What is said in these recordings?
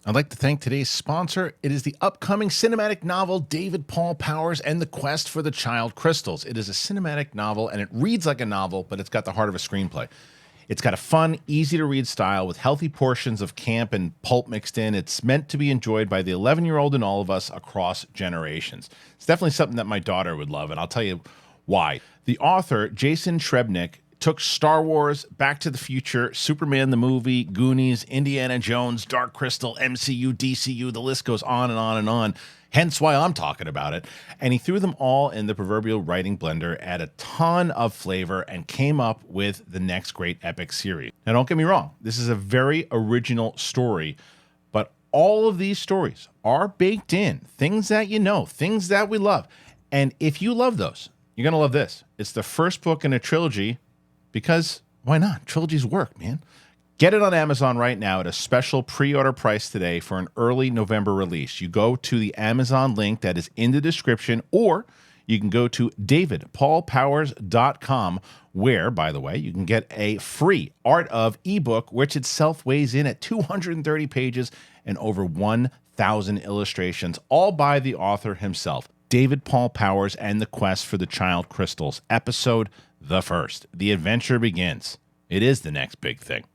I'd like to thank today's sponsor. It is the upcoming cinematic novel, David Paul Powers and the Quest for the Child Crystals. It is a cinematic novel, and it reads like a novel, but it's got the heart of a screenplay. It's got a fun, easy-to-read style with healthy portions of camp and pulp mixed in. It's meant to be enjoyed by the 11-year-old in all of us across generations. It's definitely something that my daughter would love, and I'll tell you why. The author, Jason Schreiber, took Star Wars, Back to the Future, Superman the movie, Goonies, Indiana Jones, Dark Crystal, MCU, DCU, the list goes on and on and on, hence why I'm talking about it. And he threw them all in the proverbial writing blender, added a ton of flavor, and came up with the next great epic series. Now, don't get me wrong, this is a very original story, but all of these stories are baked in, things that you know, things that we love. And if you love those, you're going to love this. It's the first book in a trilogy. Because why not? Trilogies work, man. Get it on Amazon right now at a special pre-order price today for an early November release. You go to the Amazon link that is in the description, or you can go to davidpaulpowers.com, where, by the way, you can get a free Art of ebook, which itself weighs in at 230 pages and over 1,000 illustrations, all by the author himself. David Paul Powers and the Quest for the Child Crystals, episode the first. The adventure begins. It is the next big thing.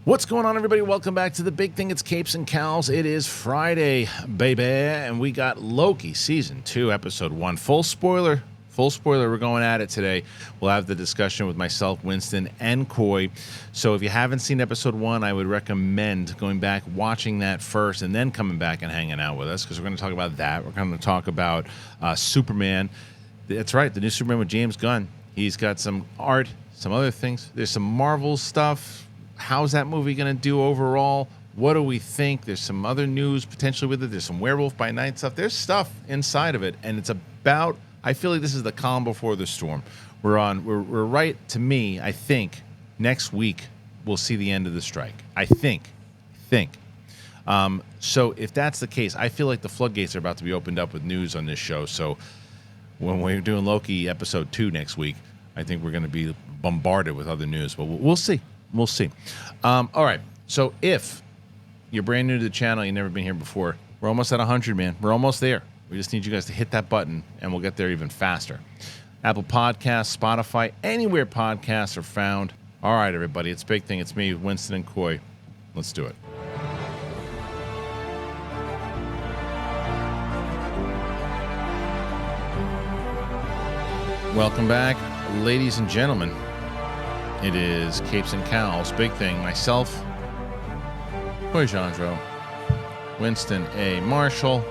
What's going on, everybody? Welcome back to the big thing. It's Capes and Cowls. It is Friday, baby, and we got Loki Season 2, Episode 1. Full spoiler. We're going at it today. We'll have the discussion with myself, Winston, and Coy. So if you haven't seen Episode 1, I would recommend going back, watching that first, and then coming back and hanging out with us, because we're going to talk about that. We're going to talk about Superman. That's right, the new Superman with James Gunn. He's got some art, some other things. There's some Marvel stuff. How's that movie going to do overall? What do we think? There's some other news potentially with it. There's some Werewolf by Night stuff. There's stuff inside of it, and it's about, I feel like this is the calm before the storm. We're right, to me, I think, next week we'll see the end of the strike. I think. So if that's the case, I feel like the floodgates are about to be opened up with news on this show. So when we're doing Loki episode 2 next week, I think we're going to be bombarded with other news. But we'll see. All right. So if you're brand new to the channel, you've never been here before, we're almost at 100, man. We're almost there. We just need you guys to hit that button, and we'll get there even faster. Apple Podcasts, Spotify, anywhere podcasts are found. All right, everybody. It's Big Thing. It's me, Winston and Coy. Let's do it. Welcome back, ladies and gentlemen. It is Capes and Cowls, Big Thing. Myself, Coy Jandro, Winston A. Marshall.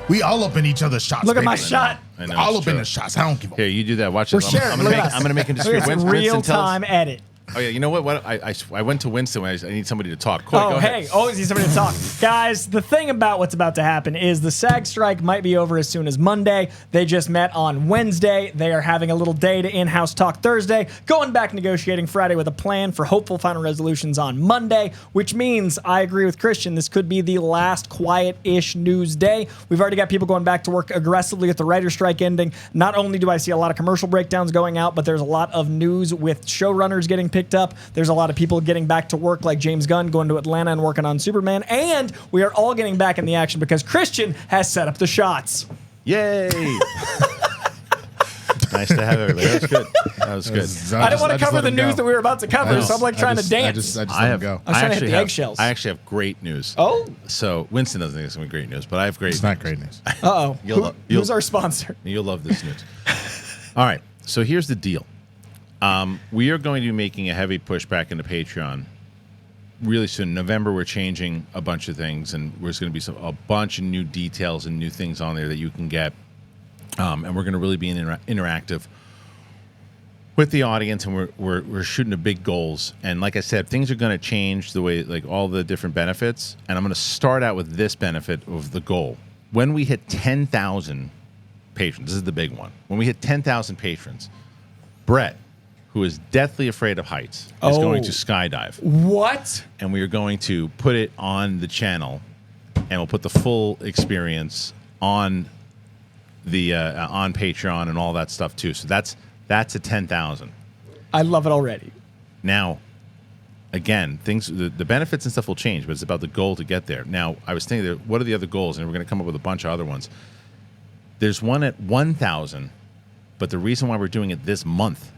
We all up in each other's shots. Look at baby. my shot. I know, all up in the shots. I don't give a Here, you do that. Watch We're this. sharing. I'm going to make him disappear. It's real-time edit. Oh, yeah. You know what? I went to Winston. I need somebody to talk. Coy, go ahead. Always need somebody to talk. Guys, the thing about what's about to happen is the SAG strike might be over as soon as Monday. They just met on Wednesday. They are having a little day to in-house talk Thursday, going back negotiating Friday with a plan for hopeful final resolutions on Monday, which means I agree with Kristian. This could be the last quiet-ish news day. We've already got people going back to work aggressively with the writer's strike ending. Not only do I see a lot of commercial breakdowns going out, but there's a lot of news with showrunners getting picked up. There's a lot of people getting back to work, like James Gunn going to Atlanta and working on Superman. And we are all getting back in the action because Kristian has set up the shots. Yay! Nice to have everybody. That was good. I didn't want to cover the news that we were about to cover, so I'm like trying to dance. I just let him go. I'm trying to hit the eggshells. I actually have great news. Oh? So Winston doesn't think it's going to be great news, but I have great It's not great news. Uh-oh. Who's our sponsor? You'll love this news. All right. So here's the deal. We are going to be making a heavy push back into Patreon really soon. In November, we're changing a bunch of things, and there's going to be a bunch of new details and new things on there that you can get. And we're going to really be interactive with the audience, and we're shooting to big goals. And like I said, things are going to change the way, like all the different benefits. And I'm going to start out with this benefit of the goal. When we hit 10,000 patrons, this is the big one. When we hit 10,000 patrons, Brett, who is deathly afraid of heights, is going to skydive. What? And we are going to put it on the channel, and we'll put the full experience on the on Patreon and all that stuff too. So that's a 10,000. I love it already. Now, again, the benefits and stuff will change, but it's about the goal to get there. Now, I was thinking, what are the other goals? And we're going to come up with a bunch of other ones. There's one at 1,000, but the reason why we're doing it this month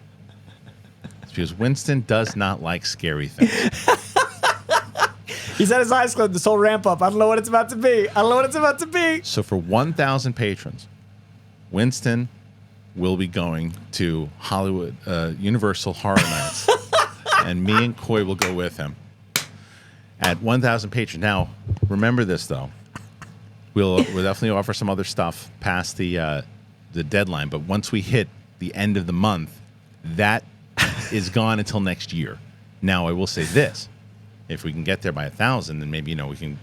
is because Winston does not like scary things. He's had his eyes closed this whole ramp up. I don't know what it's about to be. So for 1,000 patrons, Winston will be going to Hollywood Universal Horror Nights, and me and Coy will go with him at 1,000 patrons. Now, remember this though: we'll definitely offer some other stuff past the deadline, but once we hit the end of the month, that is gone until next year. Now, I will say this: if we can get there by 1,000, then maybe we can.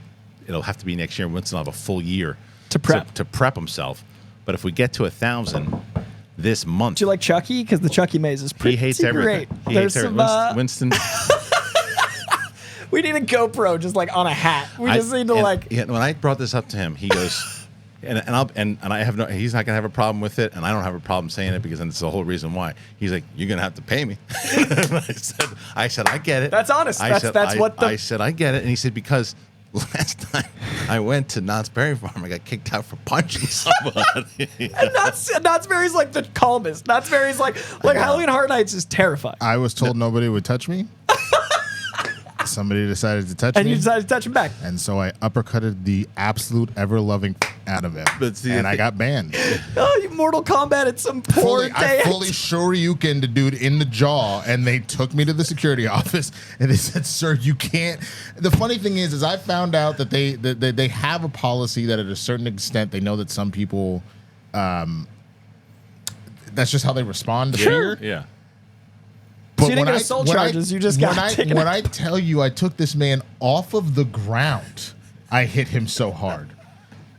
It'll have to be next year. Winston will have a full year to prep himself. But if we get to 1,000 this month, do you like Chucky? Because the Chucky maze is pretty he hates great. everything. He There's hates some, everything. Winston. We need a GoPro just like on a hat. We just need to when I brought this up to him, he goes, and I have no. He's not gonna have a problem with it, and I don't have a problem saying it because that's the whole reason why. He's like, you're gonna have to pay me. I said, I get it. That's honest. I said, I get it, and he said, because last time I went to Knott's Berry Farm, I got kicked out for punching somebody. And Knott's Berry's like the calmest. Knott's Berry's like Halloween Horror Nights is terrifying. I was told nobody would touch me. Somebody decided to touch me. And you decided to touch him back. And so I uppercutted the absolute ever-loving out of him. And I got banned. Oh, you Mortal Kombat at some poor day. I fully shoryukened a dude in the jaw, and they took me to the security office, and they said, sir, you can't. The funny thing is I found out that they have a policy that at a certain extent they know that some people, that's just how they respond to fear. Yeah. But so you didn't get assault charges, you just got taken When I tell you I took this man off of the ground, I hit him so hard.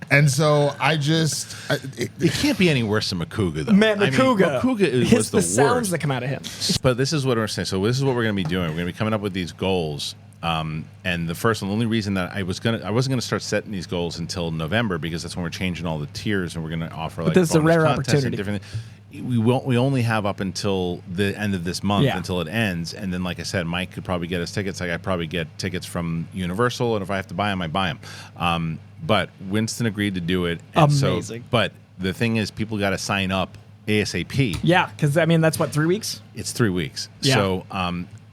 And so it can't be any worse than Makuga, though. Man, Makuga was the sounds worst. that come out of him. But this is what we're saying. So this is what we're going to be doing. We're going to be coming up with these goals. And the first one, the only reason that I wasn't going to start setting these goals until November, because that's when we're changing all the tiers and we're going to offer like this is a rare contests opportunity. And different. We only have up until the end of this month until it ends, and then like I said, Mike could probably get us tickets. Like I probably get tickets from Universal, and if I have to buy them, I buy them. But Winston agreed to do it. And amazing. But the thing is, people got to sign up ASAP. Yeah, because I mean that's what, 3 weeks. It's 3 weeks. Yeah. So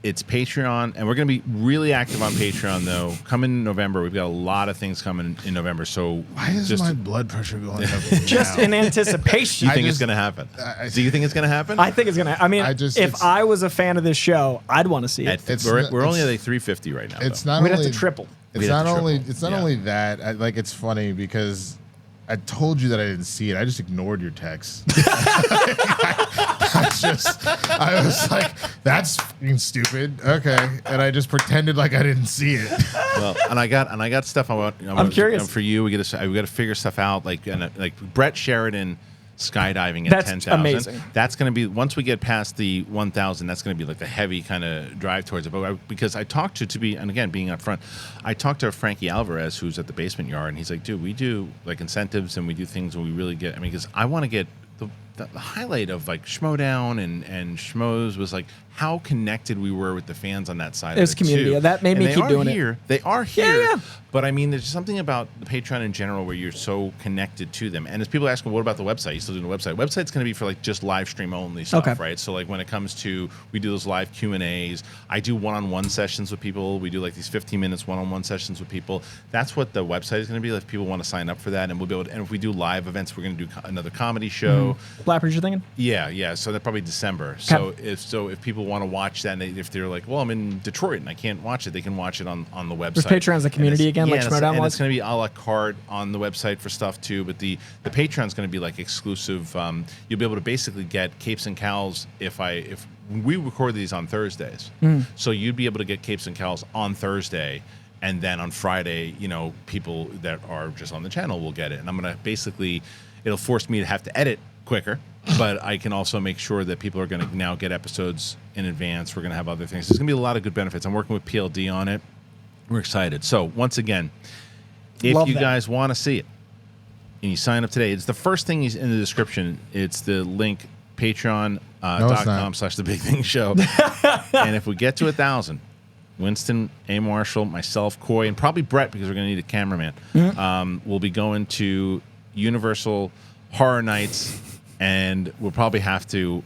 it's Patreon, and we're going to be really active on Patreon, though. Coming in November, we've got a lot of things coming in November. So why is my blood pressure going up? Just in anticipation. You think it's going to happen? Do you think it's going to happen? I think it's going to. I mean, if I was a fan of this show, I'd want to see it. We're only at like 350 right now. It's though. not. We'd only, have to triple. It's not only. It's not only that. It's funny because I told you that I didn't see it. I just ignored your text. I was like, that's fucking stupid. Okay, and I just pretended like I didn't see it. Well, and I got stuff. I'm curious. For you, we got to figure stuff out. Like Brett Sheridan skydiving at 10,000. Amazing. That's going to be, once we get past the 1,000, that's going to be like the heavy kind of drive towards it. But because I talked and again, being up front, I talked to Frankie Alvarez, who's at the Basement Yard, and he's like, dude, we do like incentives and we do things where we really get, because I want to get the highlight of like Schmodown and Schmoes was like how connected we were with the fans on that side. It was community. Too. That made me keep doing it. They are here. Yeah. But I mean, there's something about the Patreon in general where you're so connected to them. And as people ask me, what about the website? You still doing the website? Website's going to be for like just live stream only stuff, right? So like when it comes to, we do those live Q&As. I do one-on-one sessions with people. We do like these 15 minutes one-on-one sessions with people. That's what the website is going to be. Like if people want to sign up for that, and we'll be able to, and if we do live events, we're going to do another comedy show. Flappers, you're thinking? Yeah. So that's probably December. So if people want to watch that, and if they're like, well, I'm in Detroit and I can't watch it, they can watch it on the website. There's Patreon's the community again, like Schmodown was. It's going to be a la carte on the website for stuff too. But the Patreon's going to be like exclusive. You'll be able to basically get Capes and Cowls if we record these on Thursdays. So you'd be able to get Capes and Cowls on Thursday. And then on Friday, people that are just on the channel will get it. And I'm going to basically, it'll force me to have to edit quicker, but I can also make sure that people are going to now get episodes in advance. We're going to have other things. There's going to be a lot of good benefits. I'm working with PLD on it. We're excited. So once again, if you guys want to see it and you sign up today, it's the first thing in the description. It's the link, patreon.com/thebigthingshow. And if we get to 1,000, Winston A. Marshall, myself, Coy, and probably Brett, because we're going to need a cameraman. We'll be going to Universal Horror Nights, and we'll probably have to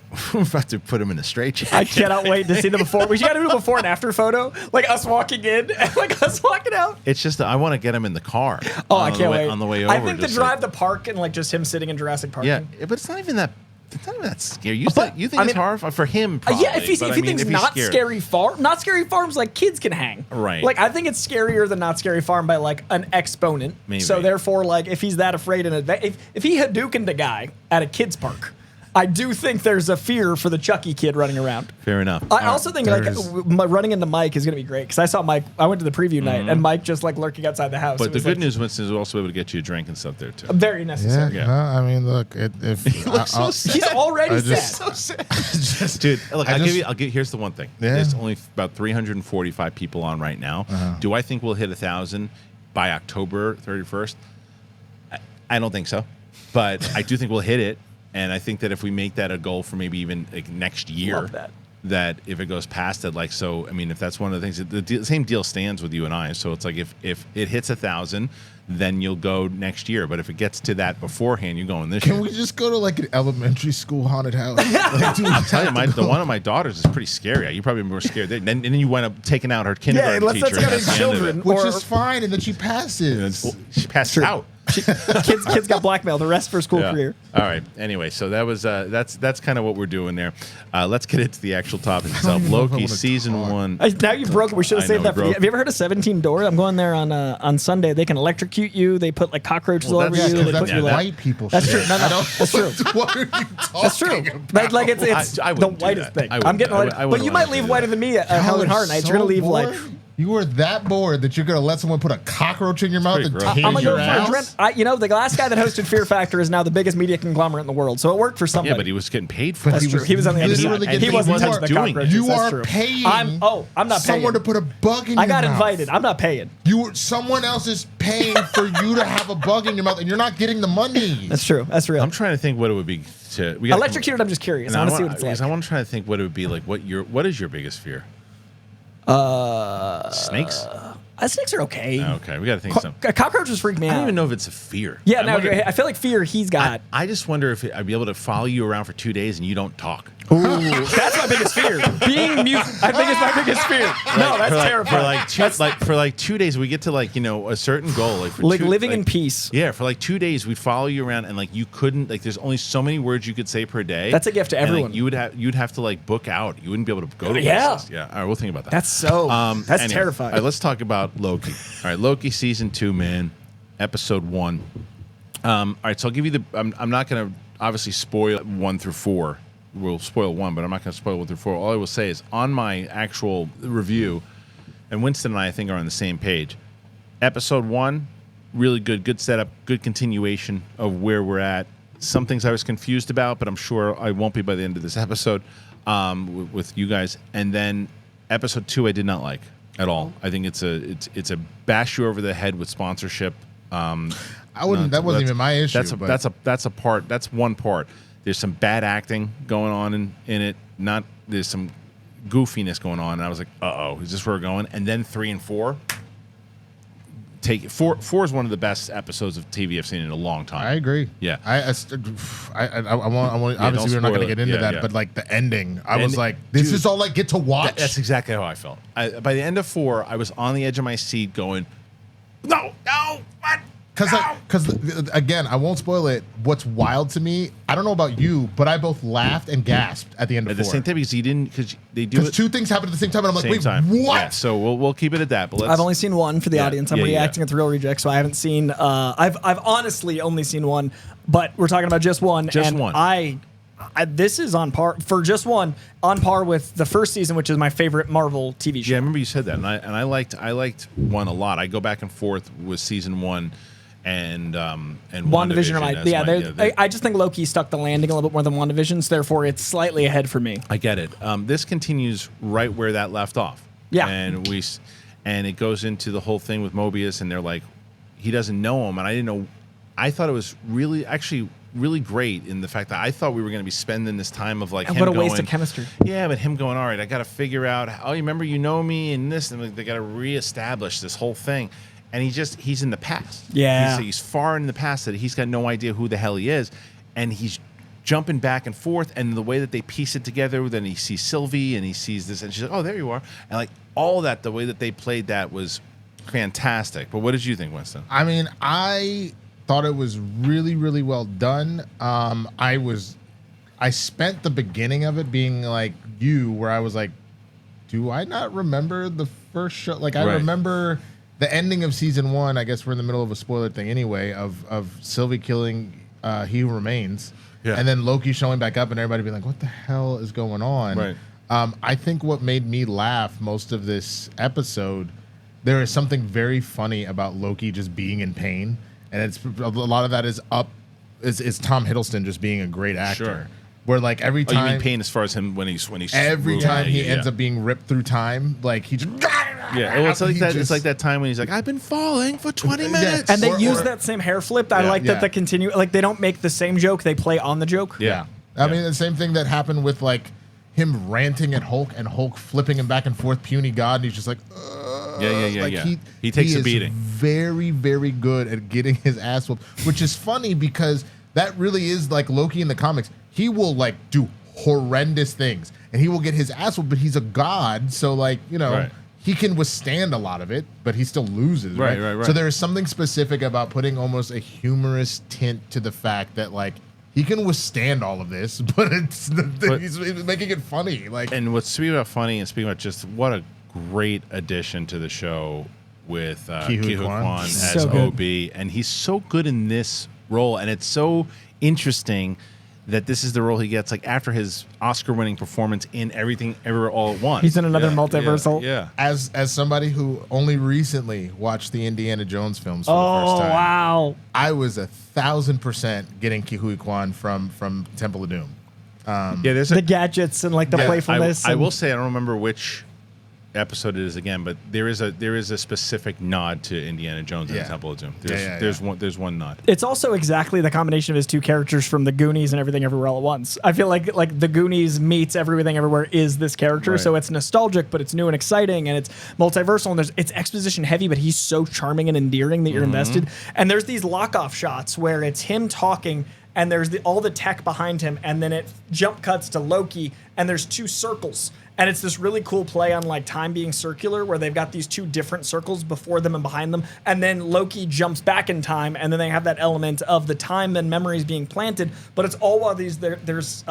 put him in a straitjacket. I cannot wait to see the before. We got to do a before and after photo, like us walking in and like us walking out. It's just that I want to get him in the car. Oh, I can't wait. On the way over. I think the drive to park and like just him sitting in Jurassic Park. Yeah, but it's not even that. It's not even that scary. You think it's hard for him? Probably, yeah, if he thinks not scary farm, not scary farms like kids can hang. Right. Like I think it's scarier than not scary farm by like an exponent. Maybe. So therefore, like if he's that afraid in advance, if he Hadoukened a guy at a kids park, I do think there's a fear for the Chucky kid running around. Fair enough. I also think like running into Mike is going to be great because I saw Mike. I went to the preview night and Mike just like lurking outside the house. But the good news, Winston, is we'll also be able to get you a drink and stuff there too. Very necessary. Yeah. No, I mean, look, if He looks so sad. He's already So sad. Dude, look, I'll give you. Here's the one thing. Yeah. There's only about 345 people on right now. Do I think we'll hit 1,000 by October 31st? I don't think so, but I do think we'll hit it. And I think that if we make that a goal for maybe even like next year, Love that. that if it goes past it, like, so, I mean, if that's one of the things, the same deal stands with you and I. So it's like if it hits 1,000, then you'll go next year. But if it gets to that beforehand, you're going this year. Can we just go to like an elementary school haunted house? Like, dude, I'll tell you, the one of my daughters is pretty scary. You probably more scared. And then you wind up taking out her kindergarten let's teacher. get and that's his the end of children. it. which Or- is fine, and then she passes. She passed out. kids got blackmailed the rest of her school Yeah. career. All right. Anyway, so that was that's kind of what we're doing there. Let's get into the actual topic itself. even know if I Loki wanna season talk. 1. Now you broke it. We should have I saved know, that for broke. the. Have you ever heard of 17 Door? I'm going there on Sunday. They can electrocute you. They put like cockroaches Well, all over that's- you. yeah, They That's put you like. white people. That's shit. true. No, that's true. What are you talking That's true. about? Like it's I the wouldn't do whitest that. thing. I I'm wouldn't- getting I white, would- I but wouldn't you wanna might do leave that. whiter than me at Y'all Hell and are Heart Nights. so You're gonna leave bored. like. You were that bored that you're gonna let someone put a cockroach in your mouth pretty and gross. tase I'm gonna your go for a ass? Adrenaline. The last guy that hosted Fear Factor is now the biggest media conglomerate in the world, so it worked for somebody. Yeah, but he was getting paid for That's it. true. He was on the other literally side. getting He wasn't paid. touching the You are doing it. cockroaches. You That's are true. paying. I'm not paying. Someone to put a bug in your I got mouth. invited. I'm not paying. Someone else is paying for you to have a bug in your mouth, and you're not getting the money. That's true. That's real. I'm trying to think what it would be to. We gotta come- Electrocuted. I'm just curious. No, I want to see what it's because like. I want to try to think what it would be like. What is your biggest fear? Snakes. Snakes are okay. Okay, we got to think of something. Cockroaches freak me I out. don't even know if it's a fear. Yeah, I no, wonder- I feel like fear he's got. I just wonder if I'd be able to follow you around for 2 days and you don't talk. Ooh, that's my biggest fear. Being mute, I think is my biggest fear. No, that's terrifying. For like 2 days, we get to a certain goal. Like Living in peace. Yeah, for like 2 days, we'd follow you around and like you couldn't there's only so many words you could say per day. That's a gift to And, everyone. you'd have to like book out. You wouldn't be able to go to Yeah. places. Yeah. All right, we'll think about that. That's Anyway, terrifying. All right, let's talk about Loki. All right, Loki season 2, man, episode 1. All right, so I'll give you I'm not going to obviously spoil 1 through 4. We'll spoil 1, but I'm not going to spoil 1 through 4. All I will say is on my actual review, and Winston and I think are on the same page. Episode 1, really good setup, good continuation of where we're at. Some things I was confused about, but I'm sure I won't be by the end of this episode with you guys. And then episode 2, I did not like at all. I think it's a bash you over the head with sponsorship. I wouldn't. That wasn't even my issue. That's one part. There's some bad acting going on in it. There's some goofiness going on, and I was like, is this where we're going? And then 3 and 4. Four is one of the best episodes of TV I've seen in a long time. I agree. Yeah. I want. Obviously, we're not going to get into that, but like the ending, I was like, "This dude, is all I get to watch." That's exactly how I felt. By the end of 4, I was on the edge of my seat, going, "No, what?" Because again, I won't spoil it. What's wild to me, I don't know about you, but I both laughed and gasped at the end of At the 4. same time, because they do Because it 2 things happen at the same time, and I'm like, same wait, time. what? Yeah, so we'll keep it at that. But I've only seen 1 for the Yeah, audience. I'm yeah, reacting yeah. at the Real Reject, so I haven't seen. I've honestly only seen 1, but we're talking about just 1. Just and 1. This is on par for just 1, on par with the first season, which is my favorite Marvel TV show. Yeah, I remember you said that, and I liked 1 a lot. I go back and forth with season 1 and WandaVision. I just think Loki stuck the landing a little bit more than WandaVision, so therefore it's slightly ahead for me. I get it. This continues right where that left off. Yeah. And it goes into the whole thing with Mobius, and they're like, he doesn't know him, and I didn't know. I thought it was really actually really great in the fact that I thought we were going to be spending this time of like And him what a waste going, of chemistry. Yeah, but him going, all right, I got to figure out. Oh, you remember, you know me and this, and like, they got to reestablish this whole thing. And he's in the past. Yeah. He's far in the past that he's got no idea who the hell he is, and he's jumping back and forth. And the way that they piece it together, then he sees Sylvie and he sees this, and she's like, oh, there you are. And like all that, the way that they played that was fantastic. But what did you think, Winston? I mean, I thought it was really, really well done. I spent the beginning of it being like you, where I was like, do I not remember the first show? Like, I remember the ending of season 1. I guess we're in the middle of a spoiler thing anyway, of Sylvie killing He Who Remains. Yeah. And then Loki showing back up and everybody being like, what the hell is going on? Right. I think what made me laugh most of this episode, there is something very funny about Loki just being in pain. And it's a lot of that is Tom Hiddleston just being a great actor. Sure. Where like every time, you mean pain as far as him when he's every time he ends up being ripped through time, like he just well, it's like that. It's like that time when he's like, I've been falling for 20 minutes, And they use that same hair flip. I like that they continue. Like they don't make the same joke; they play on the joke. Yeah. I mean, the same thing that happened with like him ranting at Hulk and Hulk flipping him back and forth, puny god, and he's just like, He takes a beating. Very, very good at getting his ass whooped, which is funny because that really is like Loki in the comics. He will like do horrendous things and he will get his ass whooped, but he's a god, so like he can withstand a lot of it, but he still loses. Right. So there is something specific about putting almost a humorous tint to the fact that like he can withstand all of this, but he's making it funny. Like, and what's speaking about funny and speaking about just what a great addition to the show with Ki Hui Kwan as so OB, and he's so good in this role, and it's so interesting that this is the role he gets like after his Oscar-winning performance in Everything Everywhere All at Once. He's in another multiversal. Yeah. As somebody who only recently watched the Indiana Jones films for the first time, wow! I was 1,000% getting Ki Hui Kwan from Temple of Doom. There's The gadgets and like the playfulness. I will say I don't remember which episode it is again, but there is a specific nod to Indiana Jones in the Temple of Doom. There's one nod. It's also exactly the combination of his two characters from the Goonies and Everything Everywhere All at Once. I feel like the Goonies meets Everything Everywhere is this character, so it's nostalgic, but it's new and exciting, and it's multiversal, and it's exposition heavy, but he's so charming and endearing that you're invested. And there's these lock-off shots where it's him talking, and there's all the tech behind him, and then it jump cuts to Loki, and there's two circles. And it's this really cool play on like time being circular, where they've got these two different circles before them and behind them, and then Loki jumps back in time, and then they have that element of the time and memories being planted. But it's all while there's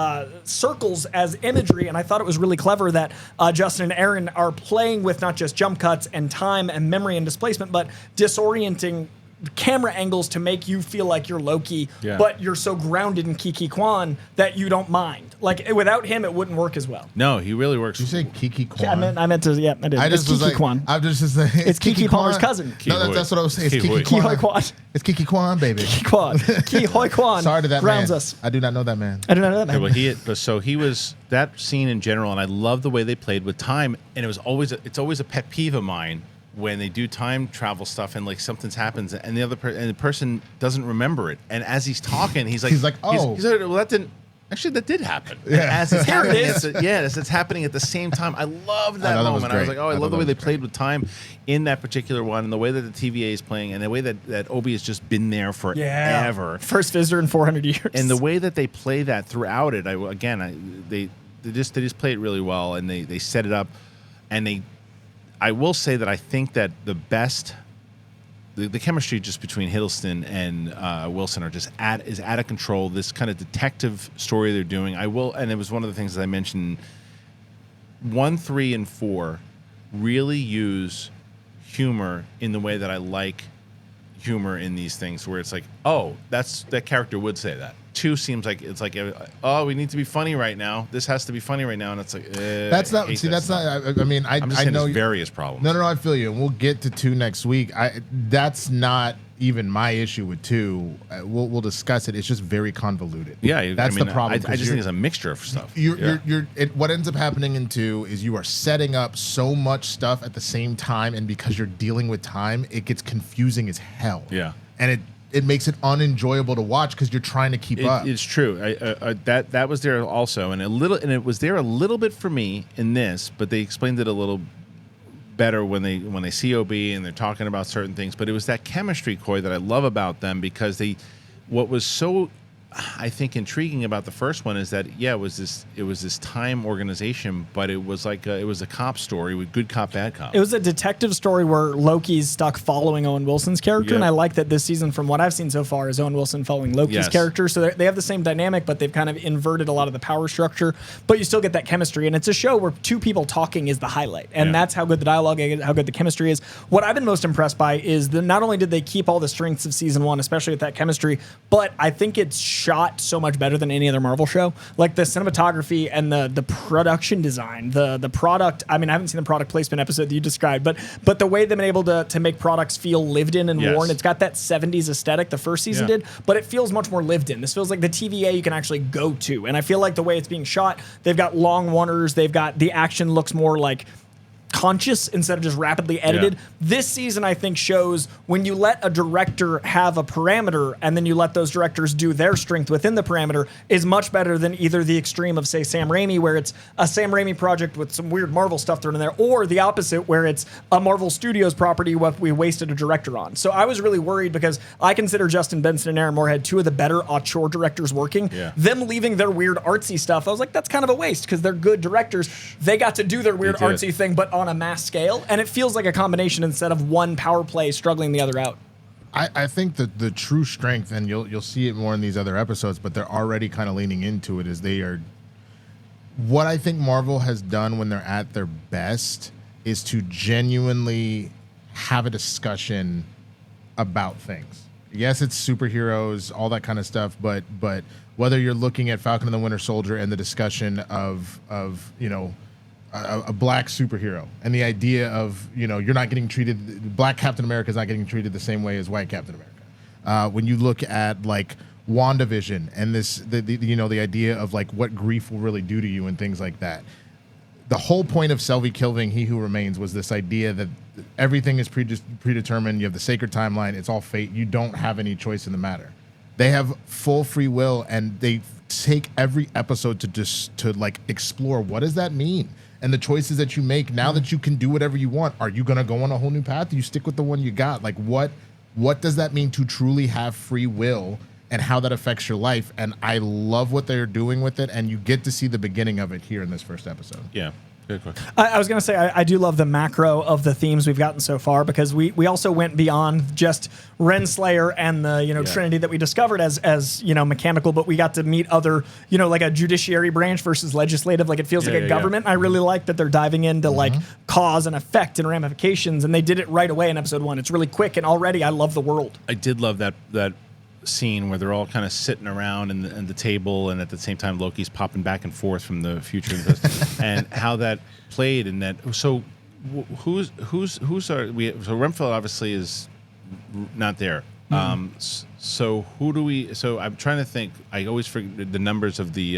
circles as imagery, and I thought it was really clever that Justin and Aaron are playing with not just jump cuts and time and memory and displacement, but disorienting camera angles to make you feel like you're Loki, but you're so grounded in Kiki Kwan that you don't mind. Like without him, it wouldn't work as well. No, he really works. Did you say Kiki Kwan? Yeah, I meant to. Yeah, I did. It's Kiki Kwan. I'm just saying. It's Kiki Palmer's cousin. No, that's what I was saying. It's Kiki Ki Hoi Kwan. It's Kiki Kwan, baby. Ki Kwan. Ki Hoi Kwan. Sorry to that grounds man. us. I do not know that man. I do not know that man. Well, he was that scene in general, and I love the way they played with time. And it's always a pet peeve of mine when they do time travel stuff and like something happens and the person doesn't remember it, and as he's talking, he's like, oh, he's like, well, that did happen. Yeah. And as it's happening, it's happening at the same time. I loved that moment. I was like, I love the way they played with time in that particular one, and the way that the TVA is playing, and the way that Obi has just been there forever. First visitor in 400 years. And the way that they play that throughout it, they just play it really well, and they set it up, and I will say that I think that the chemistry just between Hiddleston and Wilson is out of control. This kind of detective story they're doing, and it was one of the things that I mentioned. 1, 3, and 4 really use humor in the way that I like humor in these things, where it's like, oh, that character would say that. 2 seems like it's like, oh, we need to be funny right now. This has to be funny right now, and it's like that's not. See, that's not. I mean, I know there's various problems. No, I feel you, and we'll get to 2 next week. That's not even my issue with 2. We'll discuss it. It's just very convoluted. Yeah, that's the problem. I just think it's a mixture of stuff. What ends up happening in 2 is you are setting up so much stuff at the same time, and because you're dealing with time, it gets confusing as hell. Yeah, and it makes it unenjoyable to watch because you're trying to keep up. It's true. That was there also, and it was there a little bit for me in this, but they explained it a little better when they see OB and they're talking about certain things. But it was that chemistry, Coy, that I love about them, because what was so, I think, intriguing about the first one is that it was this time organization, but it was like it was a cop story with good cop, bad cop. It was a detective story where Loki's stuck following Owen Wilson's character, and I like that this season, from what I've seen so far, is Owen Wilson following Loki's character. So they have the same dynamic, but they've kind of inverted a lot of the power structure. But you still get that chemistry, and it's a show where two people talking is the highlight, and that's how good the dialogue is, how good the chemistry is. What I've been most impressed by is that not only did they keep all the strengths of season 1, especially with that chemistry, but I think it's shot so much better than any other Marvel show. Like the cinematography and the production design, the product. I mean, I haven't seen the product placement episode that you described, but the way they've been able to make products feel lived in and worn. It's got that 70s aesthetic the first season did, but it feels much more lived in. This feels like the TVA you can actually go to. And I feel like the way it's being shot, they've got long oneers, they've got the action looks more like conscious instead of just rapidly edited. This season, I think, shows when you let a director have a parameter and then you let those directors do their strength within the parameter is much better than either the extreme of, say, Sam Raimi, where it's a Sam Raimi project with some weird Marvel stuff thrown in there, or the opposite, where it's a Marvel Studios property what we wasted a director on. So I was really worried because I consider Justin Benson and Aaron Moorhead two of the better auteur directors working. Them leaving their weird artsy stuff, I was like, that's kind of a waste because they're good directors. They got to do their weird artsy thing, but on a mass scale, and it feels like a combination instead of one power play struggling the other out. I think that the true strength, and you'll see it more in these other episodes, but they're already kind of leaning into it, is they are. What I think Marvel has done when they're at their best is to genuinely have a discussion about things. Yes, it's superheroes, all that kind of stuff, but whether you're looking at Falcon and the Winter Soldier and the discussion of a black superhero and the idea of, you're not getting treated, black Captain America is not getting treated the same way as white Captain America. When you look at like WandaVision and the idea of like what grief will really do to you and things like that. The whole point of Sylvie killing He Who Remains was this idea that everything is predetermined. You have the sacred timeline. It's all fate. You don't have any choice in the matter. They have full free will, and they take every episode to like explore what does that mean. And the choices that you make now that you can do whatever you want, are you going to go on a whole new path? Do you stick with the one you got? Like, what does that mean to truly have free will and how that affects your life? And I love what they're doing with it. And you get to see the beginning of it here in this first episode. Yeah. Good question. I was going to say, I do love the macro of the themes we've gotten so far, because we also went beyond just Renslayer and the Trinity that we discovered as mechanical, but we got to meet other like a judiciary branch versus legislative. Like it feels like a government. I really like that they're diving into like cause and effect and ramifications, and they did it right away in episode 1. It's really quick, and already I love the world. I did love that scene where they're all kind of sitting around and the table, and at the same time Loki's popping back and forth from the future and how that played. And that so who's so Renfield obviously is not there. So who do we? So I'm trying to think. I always forget the numbers of the.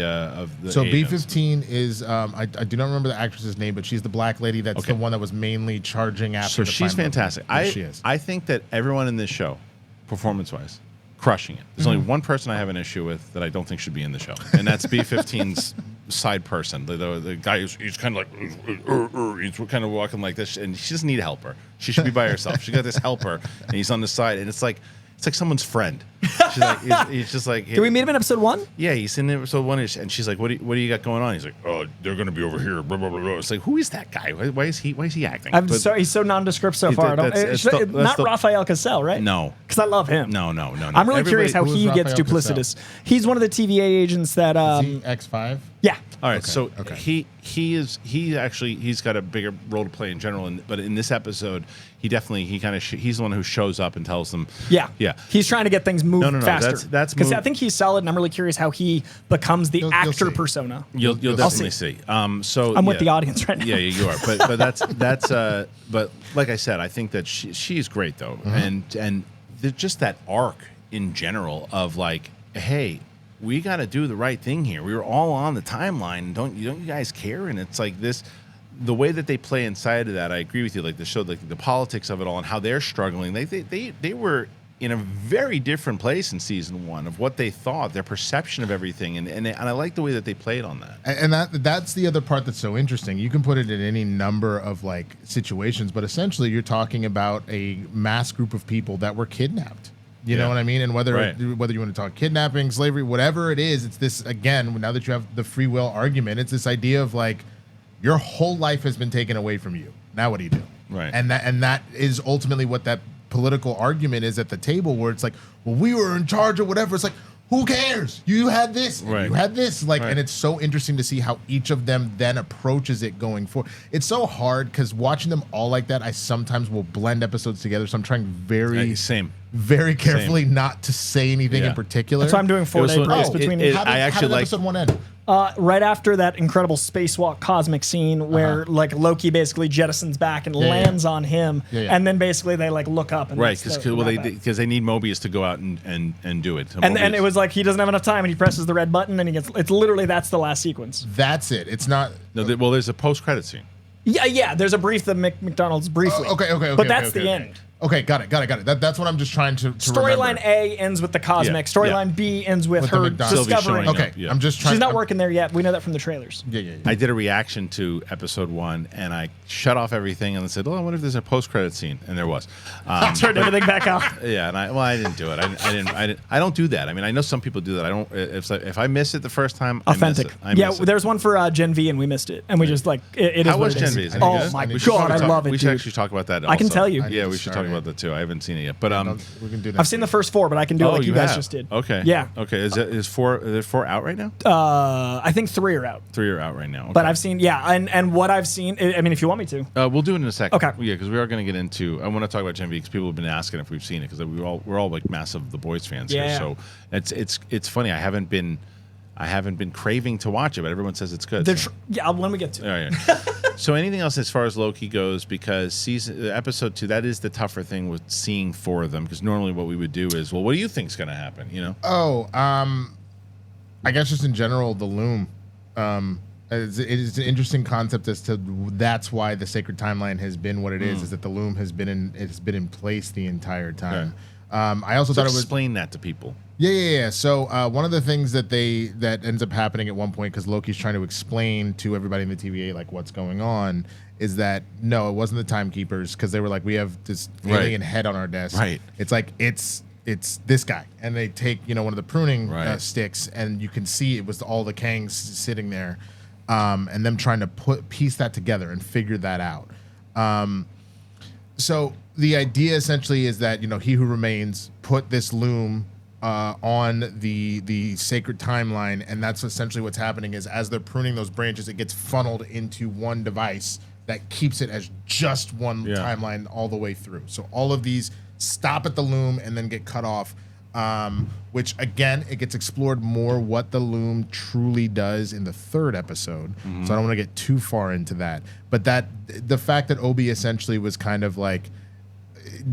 So B-15 is I do not remember the actress's name, but she's the black lady. That's the one that was mainly charging after. So she's fantastic. She is. I think that everyone in this show, performance-wise, crushing it. There's only one person I have an issue with that I don't think should be in the show, and that's B-15's side person. The guy he's kind of like he's kind of walking like this, and she doesn't need a helper. She should be by herself. She got this helper, and he's on the side, and it's like someone's friend. She's like, he's just like. Did we meet him in episode 1? Yeah, he's in episode 1, and she's like, "What do you got going on?" He's like, "Oh, they're going to be over here." Blah blah blah blah. It's like, who is that guy? Why is he acting? I'm sorry, he's so nondescript so far. Not Raphael Cassell, right? No, because I love him. No. I'm really curious how he gets duplicitous. He's one of the TVA agents that. Is he X5? Yeah. All right, he's got a bigger role to play in general, but in this episode, he's the one who shows up and tells them. Yeah. He's trying to get things moving faster. That's because I think he's solid, and I'm really curious how he becomes the actor persona. You'll definitely see. So I'm with the audience right now. Yeah, you are. But that's but like I said, I think that she's great though, and just that arc in general of like, hey, we got to do the right thing here. We were all on the timeline. Don't you guys care? And it's like this, the way that they play inside of that. I agree with you. Like the show, like the politics of it all, and how they're struggling. They were in a very different place in season 1 of what they thought, their perception of everything, and I like the way that they played on that. And that's the other part that's so interesting. You can put it in any number of like situations, but essentially you're talking about a mass group of people that were kidnapped. You know what I mean? And whether you want to talk kidnapping, slavery, whatever it is, it's this, again, now that you have the free will argument, it's this idea of like your whole life has been taken away from you. Now what do you do? Right. And that is ultimately what that political argument is at the table, where it's like, well, we were in charge or whatever. It's like, who cares? You had this, and you had this, like, and it's so interesting to see how each of them then approaches it going forward. It's so hard because watching them all like that, I sometimes will blend episodes together. So I'm trying very carefully not to say anything in particular. That's why I'm doing 4-day breaks between. How did episode 1 end? Right after that incredible spacewalk cosmic scene where like Loki basically jettisons back and lands on him, and then basically they like look up and because they need Mobius to go out and do it. So and it was like he doesn't have enough time and he presses the red button and he gets. It's literally that's the last sequence. That's it. It's not. No, there's a post-credit scene. Yeah. There's a brief that McDonald's briefly. Okay. But that's the end. Okay, got it. That's what I'm just trying to Storyline A ends with the cosmic. Storyline B ends with her discovering. Okay, I'm just trying. She's not working there yet. We know that from the trailers. Yeah. I did a reaction to episode 1, and I shut off everything and said, "Oh, I wonder if there's a post-credit scene," and there was. Turned everything back off. Yeah, and I didn't do it. I don't do that. I mean, I know some people do that. I don't. If I miss it the first time, authentic. I miss it. There's one for Gen V, and we missed it, and we just like it. How was Gen V? Oh my god, I love it. We should actually talk about that. I can tell you. Yeah, we should talk about that too. I haven't seen it yet, but we can do that. I've seen the first 4, but I can do it like you guys just did. Okay. Yeah. Okay. Is 4 out right now? I think 3 are out. 3 are out right now. Okay. But I've seen and what I've seen. I mean, if you want me to, we'll do it in a second. Okay. Yeah, because we are going to get into. I want to talk about Gen V because people have been asking if we've seen it because we're all like massive The Boys fans here. So it's funny. I haven't been craving to watch it, but everyone says it's good. When we get to it. All right. So anything else as far as Loki goes, because episode 2, that is the tougher thing with seeing 4 of them, because normally what we would do is, well, what do you think is going to happen? You know? I guess just in general, the loom. It is an interesting concept as to that's why the sacred timeline has been what it is that the loom has been in place the entire time. Okay. I also thought it was explain that to people. Yeah. So one of the things that ends up happening at one point, because Loki's trying to explain to everybody in the TVA like what's going on, is that no, it wasn't the timekeepers, because they were like, we have this alien head on our desk. Right. It's like it's this guy, and they take one of the pruning sticks, and you can see it was all the Kangs sitting there, and them trying to piece that together and figure that out. So the idea essentially is that He Who Remains put this loom on the sacred timeline, and that's essentially what's happening is as they're pruning those branches, it gets funneled into one device that keeps it as just one timeline all the way through. So all of these stop at the loom and then get cut off, which again, it gets explored more what the loom truly does in the 3rd episode. So I don't want to get too far into that, but the fact that Obi essentially was kind of like,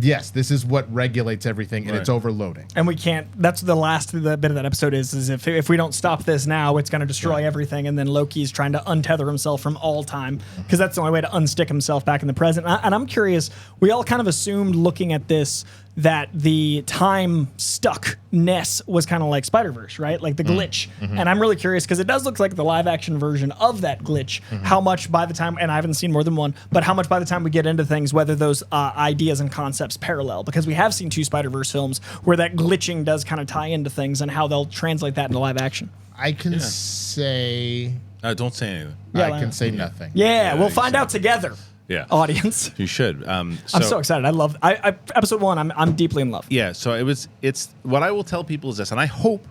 yes, this is what regulates everything, and it's overloading. And we can't. That's the last bit of that episode is if we don't stop this now, it's going to destroy everything. And then Loki's trying to untether himself from all time, because that's the only way to unstick himself back in the present. And I'm curious. We all kind of assumed looking at this that the time stuckness was kind of like Spider-Verse, right? Like the glitch. And I'm really curious because it does look like the live action version of that glitch. How much by the time, and I haven't seen more than one, but how much by the time we get into things, whether those ideas and concepts parallel, because we have seen 2 Spider-Verse films where that glitching does kind of tie into things and how they'll translate that into live action. I can say... don't say anything. I can say nothing. Yeah, we'll find out together. Yeah, audience. You should. I'm so excited. I love. Episode 1. I'm deeply in love. Yeah. So it's what I will tell people is this, and I hope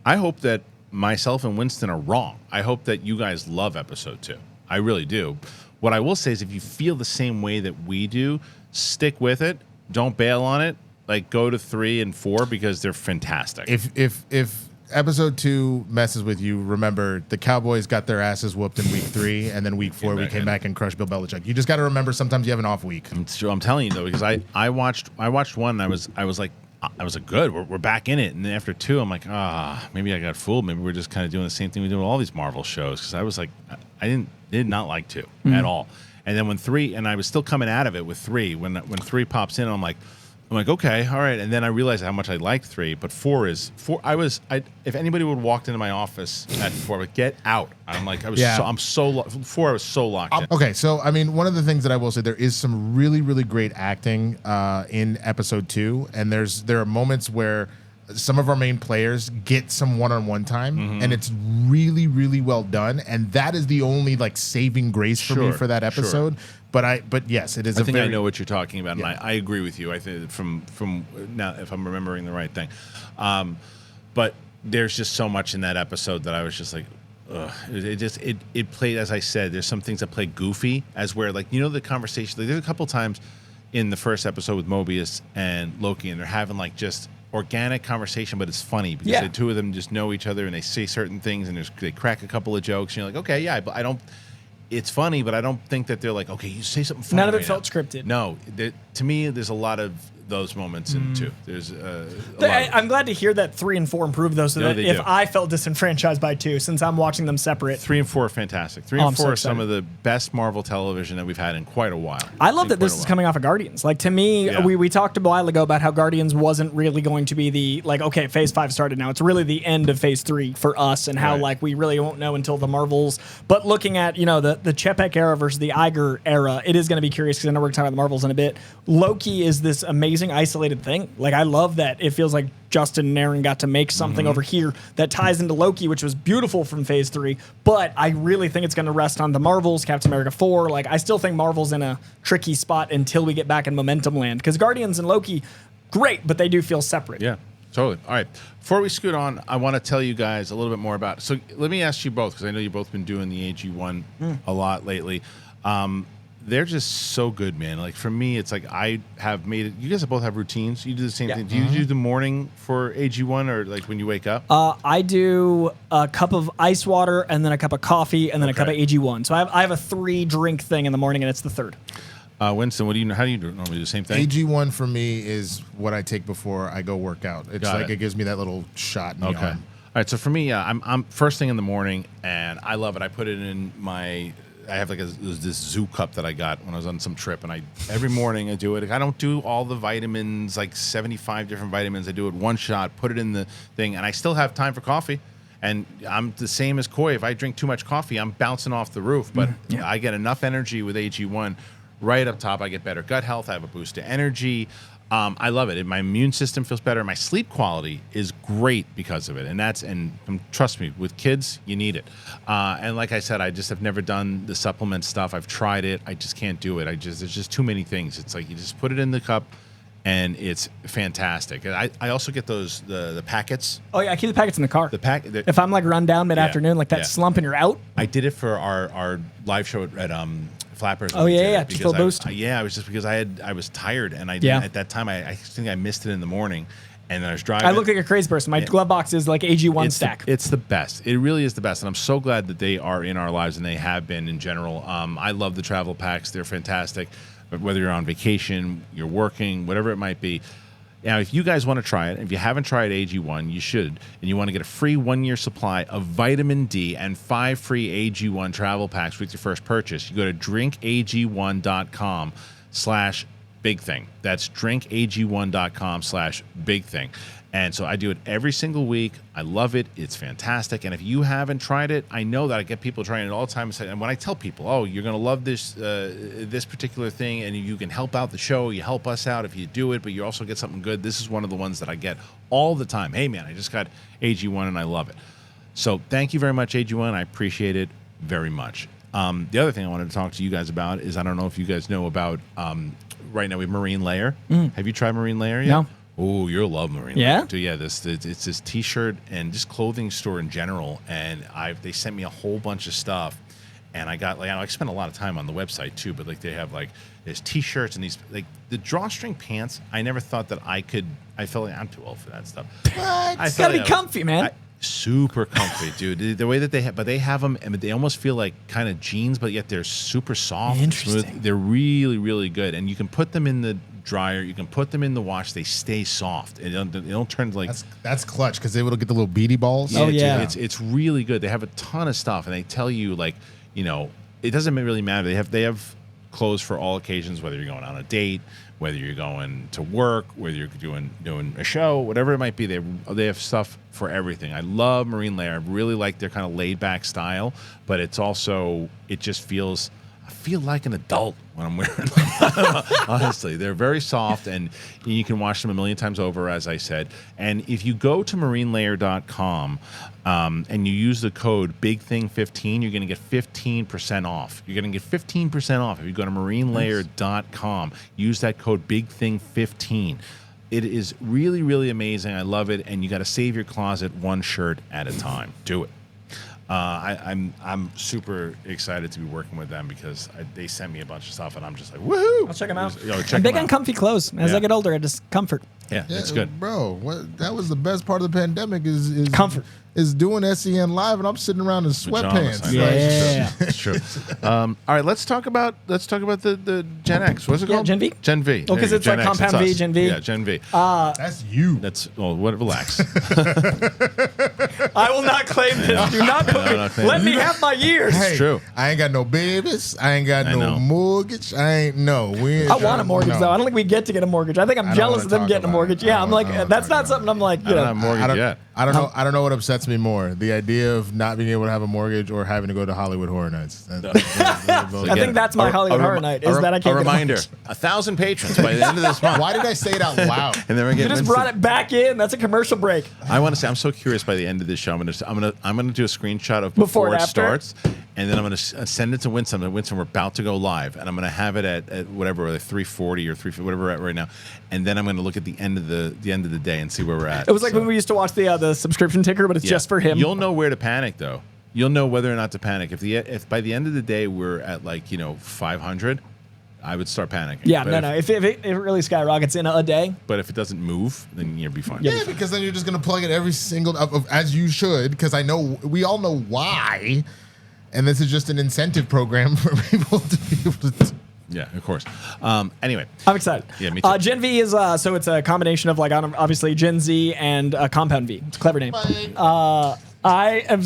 that myself and Winston are wrong. I hope that you guys love episode 2. I really do. What I will say is, if you feel the same way that we do, stick with it. Don't bail on it. Like, go to 3 and 4 because they're fantastic. If episode 2 messes with you, remember the Cowboys got their asses whooped in week 3, and then week 4 we came back and crushed Bill Belichick. You just got to remember sometimes you have an off week. It's true. I'm telling you though, because I watched 1 and I was like, good. We're back in it. And then after 2, I'm like, maybe I got fooled. Maybe we're just kind of doing the same thing we do with all these Marvel shows. Because I was like, I did not like 2 at all. And then when 3, and I was still coming out of it with 3. When 3 pops in, I'm like, I'm like, okay, all right. And then I realized how much I liked 3, but 4 is 4. If anybody would have walked into my office at 4, but get out. I'm like, 4. I was so locked in. Okay, so I mean, one of the things that I will say, there is some really, really great acting in episode 2, and there are moments where some of our main players get some one-on-one time, and it's really, really well done. And that is the only like saving grace for me for that episode. Sure. But yes, it is. I think I know what you're talking about, and I agree with you. I think from now, if I'm remembering the right thing, but there's just so much in that episode that I was just like, ugh. It played, as I said. There's some things that play goofy, as where like the conversation. Like, there's a couple times in the first episode with Mobius and Loki, and they're having like just organic conversation, but it's funny because the two of them just know each other and they say certain things and they crack a couple of jokes. And you're like, okay, yeah, but I don't. It's funny, but I don't think that they're like, okay, you say something funny. None of it felt scripted. No, to me, there's a lot of those moments in 2. There's I'm glad to hear that 3 and 4 improved those. So that if I felt disenfranchised by 2, since I'm watching them separate, 3 and 4 are fantastic. 3 and 4 are some of the best Marvel television that we've had in quite a while. I love that this is coming off of Guardians. Like, to me, we talked a while ago about how Guardians wasn't really going to be the okay, Phase 5 started now. It's really the end of Phase 3 for us, and how like we really won't know until the Marvels. But looking at the Chepek era versus the Iger era, it is going to be curious because I know we're talking about the Marvels in a bit. Loki is this amazing isolated thing. Like, I love that it feels like Justin and Aaron got to make something over here that ties into Loki, which was beautiful from Phase 3. But I really think it's going to rest on the Marvels, Captain America 4. Like, I still think Marvel's in a tricky spot until we get back in Momentum Land, because Guardians and Loki, great, but they do feel separate. Yeah, totally. All right. Before we scoot on, I want to tell you guys a little bit more about. So let me ask you both, because I know you've both been doing the AG1 a lot lately. They're just so good, man. Like, for me, it's like I have made it. You guys both have routines. You do the same thing. Do you do the morning for AG1, or like when you wake up? I do a cup of ice water and then a cup of coffee and then a cup of AG1. So I have a 3-drink thing in the morning, and it's the 3rd. Winston, how do you normally do the same thing? AG1 for me is what I take before I go work out. It's it gives me that little shot in the arm. All right, so for me, I'm first thing in the morning, and I love it. I put it in my. I have like this zoo cup that I got when I was on some trip, and every morning I do it. I don't do all the vitamins, like 75 different vitamins. I do it one shot, put it in the thing, and I still have time for coffee. And I'm the same as Coy. If I drink too much coffee, I'm bouncing off the roof. But I get enough energy with AG1. Right up top, I get better gut health. I have a boost to energy. I love it. My immune system feels better. My sleep quality is great because of it. And trust me, with kids, you need it. And like I said, I just have never done the supplement stuff. I've tried it. I just can't do it. There's just too many things. It's like you just put it in the cup, and it's fantastic. And I also get the packets. Oh yeah, I keep the packets in the car. If I'm like run down mid-afternoon, like that slump and you're out. I did it for our live show at Flappers. Oh yeah, just for a boost. It was just because I was tired, and at that time I think I missed it in the morning, and I was driving. I look like a crazy person. My glove box is like AG1 stack. It's the best. It really is the best, and I'm so glad that they are in our lives, and they have been in general. I love the travel packs; they're fantastic. But whether you're on vacation, you're working, whatever it might be. Now, if you guys want to try it, if you haven't tried AG1, you should, and you want to get a free 1-year supply of vitamin D and 5 free AG1 travel packs with your first purchase, you go to drinkag1.com/bigthing. That's drinkag1.com/bigthing. And so I do it every single week. I love it. It's fantastic. And if you haven't tried it, I know that I get people trying it all the time. And when I tell people, oh, you're going to love this this particular thing, and you can help out the show, you help us out if you do it, but you also get something good. This is one of the ones that I get all the time. Hey, man, I just got AG1, and I love it. So thank you very much, AG1. I appreciate it very much. The other thing I wanted to talk to you guys about is, I don't know if you guys know about, right now we have Marine Layer. Have you tried Marine Layer yet? No. Oh, you'll love Marine Layer. Yeah? Dude, yeah, it's this T-shirt and just clothing store in general, and they sent me a whole bunch of stuff, and I got I spent a lot of time on the website too, but they have there's T-shirts and these the drawstring pants. I never thought that I could. I felt like I'm too old for that stuff. What? It's gotta be comfy, man. Super comfy, dude. The way that they have them, and they almost feel like kind of jeans, but yet they're super soft. Interesting. Smooth. They're really, really good, and you can put them in the dryer. You can put them in the wash. They stay soft. They don't turn like. That's clutch, because they will get the little beady balls. Oh yeah, dude, it's really good. They have a ton of stuff, and they tell you it doesn't really matter. They have clothes for all occasions, whether you're going on a date, whether you're going to work, whether you're doing a show, whatever it might be. They have stuff for everything. I love Marine Layer. I really like their kind of laid back style, but it just feels. I feel like an adult when I'm wearing them. Honestly, they're very soft, and you can wash them a million times over, as I said. And if you go to marinelayer.com and you use the code BIGTHING15, you're going to get 15% off. You're going to get 15% off if you go to marinelayer.com. Use that code BIGTHING15. It is really, really amazing. I love it, and you got to save your closet one shirt at a time. Do it. I'm super excited to be working with them because they sent me a bunch of stuff, and I'm just like, woohoo! I'll check them out. Check I'm big them on out. comfy clothes. As I get older, I just comfort. Yeah, it's good. Bro. That was the best part of the pandemic is comfort. Is doing SEN live, and I'm sitting around in sweatpants. Pajamas, it's true. All right, let's talk about the Gen X. What's it called? Gen V. Gen V. Oh, because it's Gen like X, Compound V, us. Gen V. Yeah, Gen V. That's you. That's relax. I will not claim this. Do not put me. Let me have my years. Hey, true. I ain't got no babies. I ain't got no mortgage. I want a mortgage though. I don't think we get to get a mortgage. I think I'm jealous of them getting a mortgage. Yeah, I'm like, that's not something I'm like, I don't have a mortgage yet. I don't know what upsets me more: the idea of not being able to have a mortgage or having to go to Hollywood Horror Nights. I think that's my Hollywood Horror Night. Is that I can't a get reminder: mortgage. 1,000 patrons by the end of this month. Why did I say it out loud? And then we're You getting just brought it back in. That's a commercial break. I want to say I'm so curious. By the end of this show, I'm gonna do a screenshot of before and it after? starts, and then I'm gonna send it to Winston. Winston, we're about to go live, and I'm gonna have it at whatever, like 3:40 or 3:50, whatever we're at right now, and then I'm gonna look at the end of the day and see where we're at. It was like when we used to watch the subscription ticker, but it's just for him. You'll know where to panic, though. You'll know whether or not to panic. If by the end of the day we're at 500, I would start panicking. Yeah, But if it really skyrockets in a day. But if it doesn't move, then you'll be fine. Yeah, because then you're just gonna plug it every single as you should, because we all know why, and this is just an incentive program for people to be able to. Yeah, of course. Anyway, I'm excited. Yeah, me too. Gen V is so it's a combination of obviously Gen Z and Compound V. It's a clever name. I am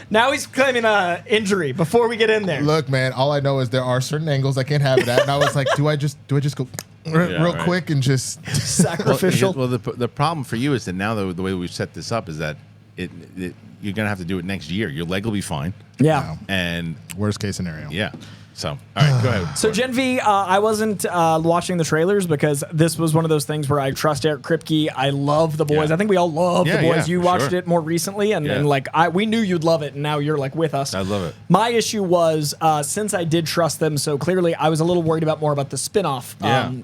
now he's claiming injury before we get in there. Look, man, all I know is there are certain angles I can't have it at, and I was like, do I just go real quick and just sacrificial? Well, the problem for you is that now the way we've set this up is that you're gonna have to do it next year. Your leg will be fine. Yeah. And worst case scenario. Yeah. So, all right, go ahead. So Gen V, I wasn't watching the trailers because this was one of those things where I trust Eric Kripke. I love The Boys. Yeah. I think we all love The Boys. You watched sure. it more recently, and we knew you'd love it, and now you're with us. I love it. My issue was since I did trust them so clearly, I was a little worried about more about the spin-off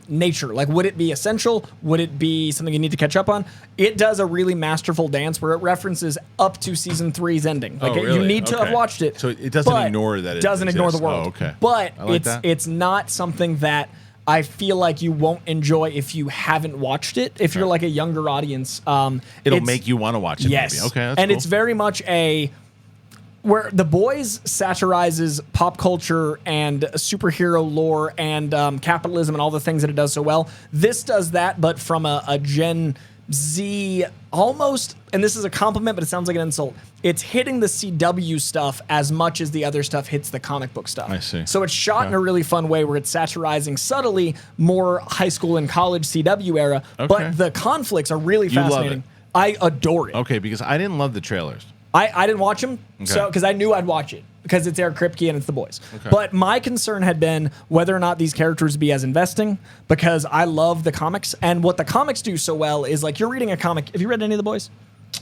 nature. Like, would it be essential? Would it be something you need to catch up on? It does a really masterful dance where it references up to season 3's ending. Like, really? You need to have watched it. So it doesn't ignore that it doesn't ignore the exists. world. Oh, okay. But I like that. it's not something that I feel like you won't enjoy if you haven't watched it. If you're like a younger audience, it'll make you want to watch it. Yes. Maybe. Okay. That's and cool. it's very much where The Boys satirizes pop culture and superhero lore and capitalism and all the things that it does so well. This does that, but from a Gen Z almost, and this is a compliment, but it sounds like an insult. It's hitting the CW stuff as much as the other stuff hits the comic book stuff. I see. So it's shot in a really fun way where it's satirizing subtly more high school and college CW era, but the conflicts are really fascinating. I adore it. Okay, because I didn't love the trailers. I didn't watch them because I knew I'd watch it because it's Eric Kripke and it's The Boys. Okay. But my concern had been whether or not these characters would be as investing because I love the comics. And what the comics do so well is like you're reading a comic. Have you read any of The Boys?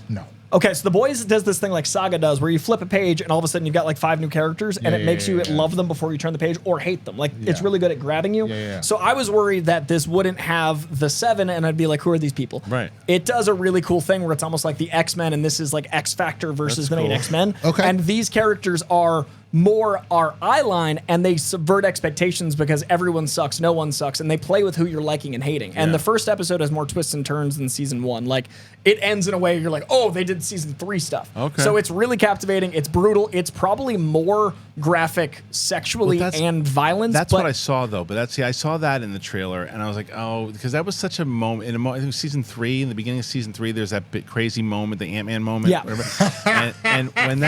No. Okay, so The Boys does this thing like Saga does where you flip a page and all of a sudden you've got like 5 new characters and it makes you love them before you turn the page or hate them. Like it's really good at grabbing you. So I was worried that this wouldn't have the 7 and I'd be like, who are these people? Right. It does a really cool thing where it's almost like the X-Men and this is like X Factor versus the main X-Men. Okay. And these characters are more our eye line and they subvert expectations because everyone sucks, no one sucks, and they play with who you're liking and hating. And the first episode has more twists and turns than season 1. Like it ends in a way you're like, oh, they did season 3 stuff. Okay. So it's really captivating. It's brutal. It's probably more graphic sexually Well, and violence. That's but what I saw, though. But I saw that in the trailer, and I was like, oh, because that was such a moment. I think it was season 3. In the beginning of season 3, there's that bit crazy moment, the Ant-Man moment. Yeah. Whatever. and when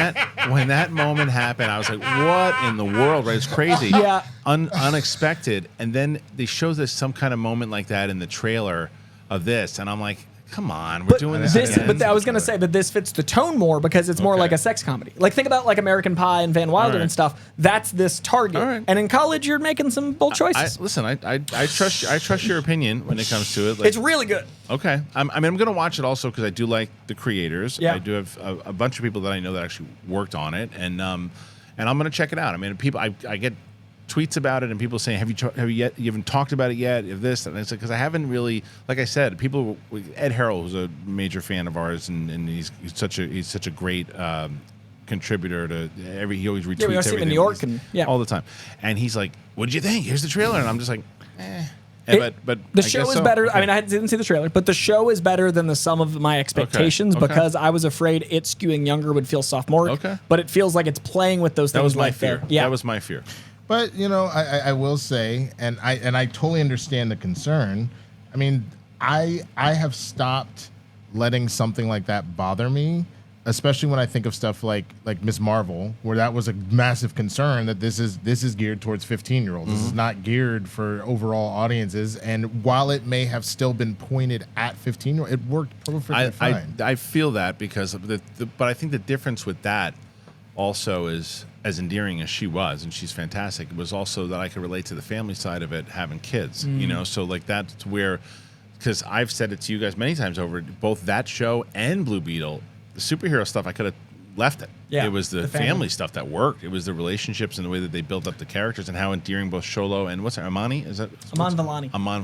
that moment happened, I was like, what in the world? Right? It's crazy. Yeah. Unexpected. And then they show this some kind of moment like that in the trailer of this, and I'm like, come on, we're doing this again. But I was going to say that this fits the tone more because it's more Okay. like a sex comedy. Like, think about like American Pie and Van Wilder All right. and stuff. That's this target. All right. And in college, you're making some bold choices. I trust your opinion when it comes to it. Like, It's really good. okay. I'm going to watch it also because I do like the creators. Yeah. I do have a bunch of people that I know that actually worked on it, and I'm going to check it out. I mean, people, I get tweets about it and people saying, you haven't talked about it yet? If this, and it's because I haven't really, like I said, people. Ed Harrell, who's a major fan of ours, and he's such a great contributor to he always retweets we always see him in everything New York and all the time, and he's like, "What'd you think? Here's the trailer," and I'm just like, eh. But The I show guess is so. better. Okay. I mean, I didn't see the trailer, but the show is better than the sum of my expectations Okay. because I was afraid it skewing younger would feel sophomoric. Okay. But it feels like it's playing with those That things was my right fear. there. Yeah. That was my fear. But I will say, and I totally understand the concern. I mean, I have stopped letting something like that bother me, especially when I think of stuff like Miss Marvel, where that was a massive concern that this is geared towards 15-year-olds. This is not geared for overall audiences. And while it may have still been pointed at 15-year-olds, it worked perfectly fine. I feel that because of but I think the difference with that also is, as endearing as she was, and she's fantastic, it was also that I could relate to the family side of it, having kids, so like that's where, because I've said it to you guys many times over, both that show and Blue Beetle, the superhero stuff, I could have left it. Yeah, it was the the family stuff that worked. It was the relationships and the way that they built up the characters and how endearing both Sholo and Amani, is that? Aman Vellani. Aman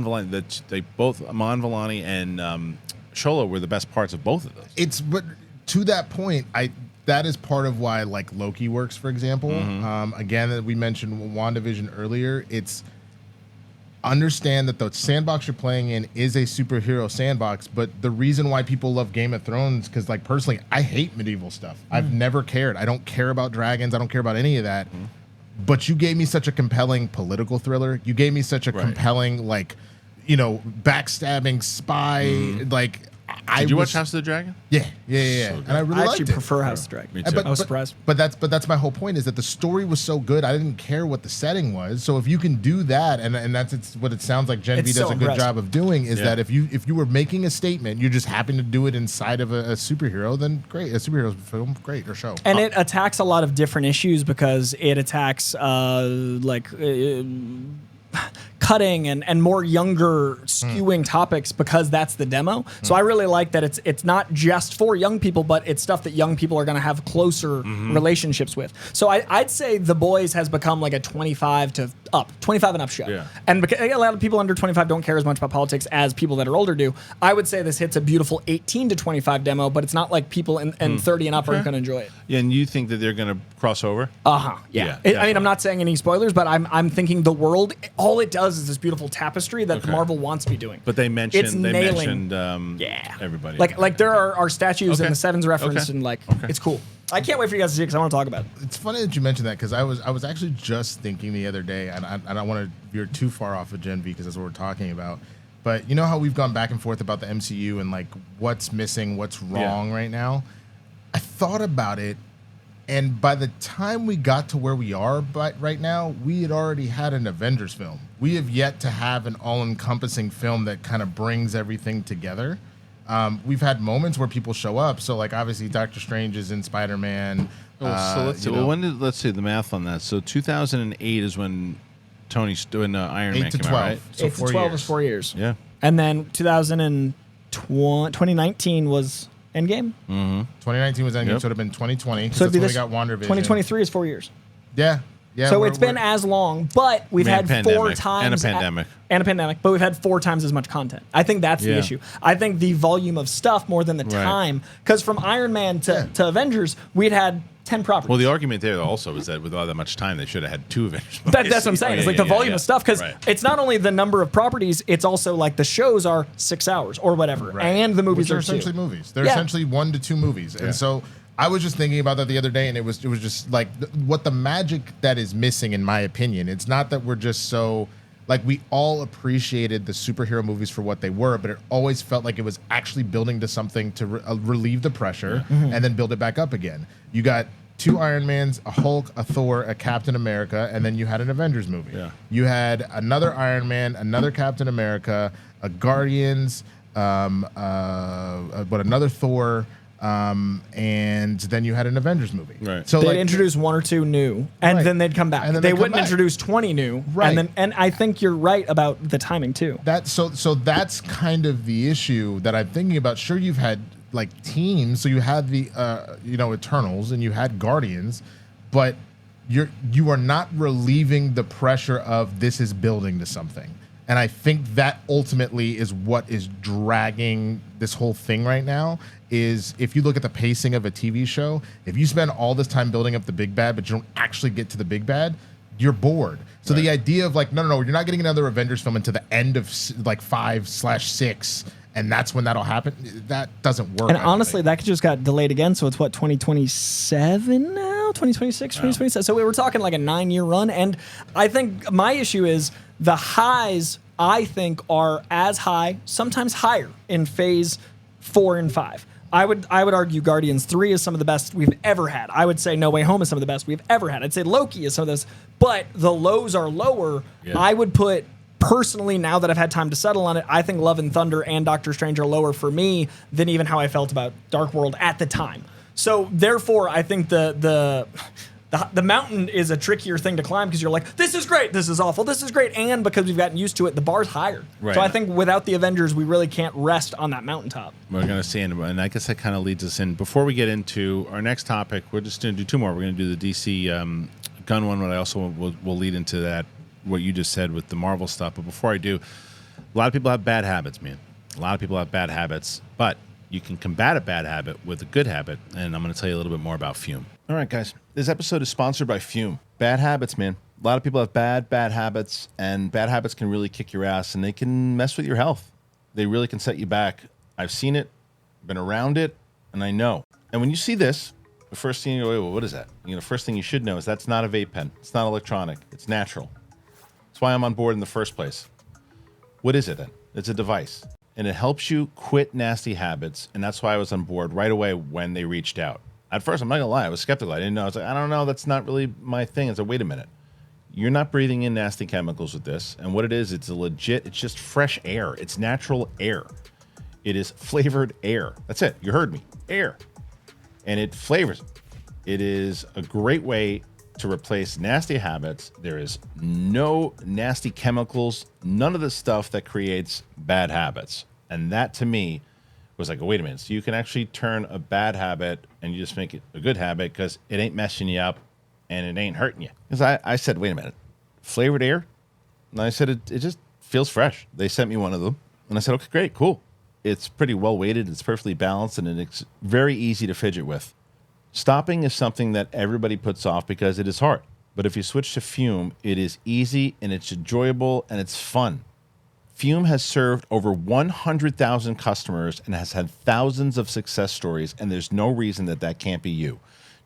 Vellani, that they both, Aman Vellani and Sholo were the best parts of both of those. But to that point, that is part of why like Loki works, for example. Again, we mentioned WandaVision earlier. It's understand that the sandbox you're playing in is a superhero sandbox, but the reason why people love Game of Thrones, because like personally, I hate medieval stuff. I've never cared. I don't care about dragons. I don't care about any of that. But you gave me such a compelling political thriller. You gave me such a compelling backstabbing spy. Like, Did you watch House of the Dragon? Yeah. And I really I liked actually it. prefer House of Dragon. Me too. I was surprised. But that's my whole point, is that the story was so good. I didn't care what the setting was. So if you can do that, and that's what it sounds like Gen V It's does so a good impressive. job of doing, is Yeah. that if you were making a statement, you just happen to do it inside of a superhero, then great, a superhero film, great, or show. And it attacks a lot of different issues because it attacks cutting and more younger skewing topics because that's the demo. So I really like that it's not just for young people, but it's stuff that young people are going to have closer relationships with. So I'd say The Boys has become like a 25 and up show. Yeah. And because a lot of people under 25 don't care as much about politics as people that are older do. I would say this hits a beautiful 18 to 25 demo, but it's not like people in 30 and up aren't going to enjoy it. Yeah, and you think that they're going to cross over? Yeah. I mean, definitely. I'm not saying any spoilers, but I'm thinking the world, all it does is this beautiful tapestry that Okay. Marvel wants to be doing. But they mentioned nailing. yeah, everybody. Like there are statues Okay. and the Sevens reference Okay. and Okay. it's cool. I can't wait for you guys to see it because I want to talk about it. It's funny that you mentioned that, because I was actually just thinking the other day, and I don't want to veer too far off of Gen V because that's what we're talking about. But you know how we've gone back and forth about the MCU and like what's missing, what's wrong right now? I thought about it, and by the time we got to where we are right now, we had already had an Avengers film. We have yet to have an all-encompassing film that kind of brings everything together. We've had moments where people show up. So, like, obviously, Doctor Strange is in Spider-Man. so let's see. Let's see the math on that. So 2008 is when Tony's doing Iron 8 Man to came 12. out, right? So 8 to 4 12 years. is 4 years. Yeah. And then 2019 was Endgame. 2019 was Endgame, Yep. so it would have been 2020. So So it'd be that's this when we got WandaVision. 2023 is 4 years. Yeah. So it's been as long, but we've Man, had pandemic. 4 times And a pandemic. and a pandemic, but we've had 4 times as much content. I think that's the Yeah. issue. I think the volume of stuff more than the time, because from Iron Man to Avengers, we'd had 10 properties. Well, the argument there also is that with all that much time, they should have had 2 Avengers movies. That's what I'm saying. Oh, It's yeah, like the yeah, volume yeah. of stuff, because Right. it's not only the number of properties, it's also like the shows are 6 hours or whatever, Right. and the movies Which are are essentially 2. movies. They're Yeah. essentially 1 to 2 movies. And so I was just thinking about that the other day, and it was just like what the magic that is missing, in my opinion. It's not that we're just so like we all appreciated the superhero movies for what they were, but it always felt like it was actually building to something to relieve the pressure and then build it back up again. You got 2 Iron Mans, a Hulk, a Thor, a Captain America, and then you had an Avengers movie. Yeah. You had another Iron Man, another Captain America, a Guardians, another Thor. And then you had an Avengers movie. Right. So they'd introduce 1 or 2 new, and then they'd come back. And then they wouldn't introduce 20 new. Right. And I think you're right about the timing too. So that's kind of the issue that I'm thinking about. Sure, you've had like teams, so you had the Eternals and you had Guardians, but you are not relieving the pressure of this is building to something. And I think that ultimately is what is dragging this whole thing right now. Is if you look at the pacing of a TV show, if you spend all this time building up the big bad, but you don't actually get to the big bad, you're bored. So the idea of like, no, you're not getting another Avengers film until the end of like 5/6, and that's when that'll happen. That doesn't work. And honestly, that just got delayed again. So it's what, 2027 now? 2026, 2027. So we were talking like a 9-year run. And I think my issue is the highs, I think, are as high, sometimes higher in phase 4 and 5. I would argue Guardians 3 is some of the best we've ever had. I would say No Way Home is some of the best we've ever had. I'd say Loki is some of those, but the lows are lower. Yeah. I would put, personally, now that I've had time to settle on it, I think Love and Thunder and Doctor Strange are lower for me than even how I felt about Dark World at the time. So therefore, I think the mountain is a trickier thing to climb because you're like, this is great, this is awful, this is great, and because we've gotten used to it, the bar's higher. Right. So I think without the Avengers, we really can't rest on that mountaintop. We're going to see, and I guess that kind of leads us in. Before we get into our next topic, we're just going to do 2 more. We're going to do the DC Gunn one, but I also will lead into that, what you just said with the Marvel stuff. But before I do, a lot of people have bad habits, man. A lot of people have bad habits, but you can combat a bad habit with a good habit, and I'm going to tell you a little bit more about Fume. All right, guys. This episode is sponsored by Fume. Bad habits, man. A lot of people have bad habits, and bad habits can really kick your ass, and they can mess with your health. They really can set you back. I've seen it, been around it, and I know. And when you see this, the first thing you go, well, what is that? The first thing you should know is that's not a vape pen. It's not electronic. It's natural. That's why I'm on board in the first place. What is it then? It's a device. And it helps you quit nasty habits, and that's why I was on board right away when they reached out. At first, I'm not going to lie, I was skeptical. I didn't know. I was like, I don't know, that's not really my thing. I said, wait a minute. You're not breathing in nasty chemicals with this. And what it is, it's it's just fresh air. It's natural air. It is flavored air. That's it. You heard me. Air. And it flavors it. It is a great way to replace nasty habits. There is no nasty chemicals, none of the stuff that creates bad habits. And that, to me, was like, wait a minute. So you can actually turn a bad habit and you just make it a good habit because it ain't messing you up and it ain't hurting you. Because I said, wait a minute, flavored air? And I said, it just feels fresh. They sent me one of them. And I said, okay, great, cool. It's pretty well weighted. It's perfectly balanced, and it's very easy to fidget with. Stopping is something that everybody puts off because it is hard. But if you switch to Fume, it is easy and it's enjoyable and it's fun. Fume has served over 100,000 customers and has had thousands of success stories, and there's no reason that can't be you.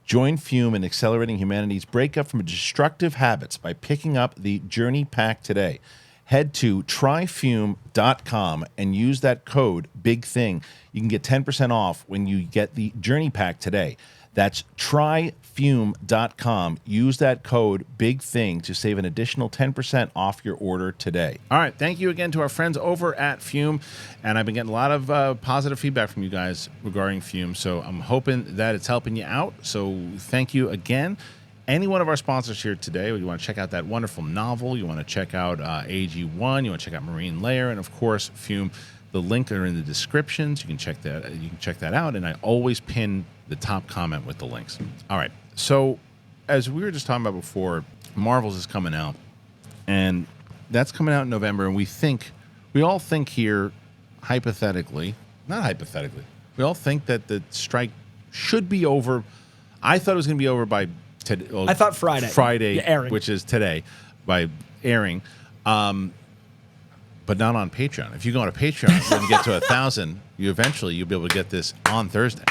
Join Fume in accelerating humanity's breakup from destructive habits by picking up the Journey Pack today. Head to tryfume.com and use that code BIGTHING. You can get 10% off when you get the Journey Pack today. That's tryfume.com. Use that code BIGTHING to save an additional 10% off your order today. All right. Thank you again to our friends over at Fume. And I've been getting a lot of positive feedback from you guys regarding Fume. So I'm hoping that it's helping you out. So thank you again. Any one of our sponsors here today, you want to check out that wonderful novel, you want to check out AG1, you want to check out Marine Layer, and of course, Fume. The link are in the descriptions. You can check that out, and I always pin the top comment with the links. All right. So, as we were just talking about before, Marvel's is coming out, and that's coming out in November. And we all think here, hypothetically, not hypothetically, we all think that the strike should be over. I thought it was going to be over by today. Well, I thought Friday, which is today, by airing. But not on Patreon. If you go on to Patreon and get to 1,000, you'll be able to get this on Thursday.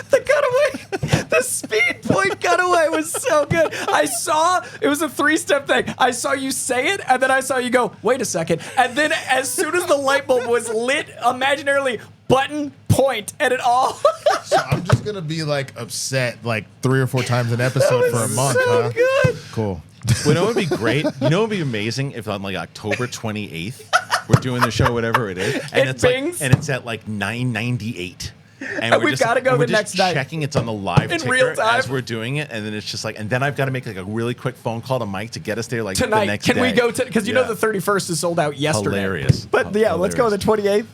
The cutaway, the speed point cutaway was so good. I saw, it was a 3-step thing. I saw you say it, and then I saw you go, wait a second. And then as soon as the light bulb was lit, imaginarily, button, point, and it all. So I'm just going to be like upset like 3 or 4 times an episode for a month, so good. Cool. You know what would be great? You know what would be amazing if on like October 28th, we're doing the show, whatever it is, and It it's like, bings. and it's at like 9:98. And we've gotta go the next night. checking it's on the live In ticker real time. as we're doing it, and then it's just like, and then I've got to make like a really quick phone call to Mike to get us there like the Tonight, next can we day. go to, because you know Yeah. the 31st is sold out yesterday. Hilarious. But yeah, let's go to the 28th.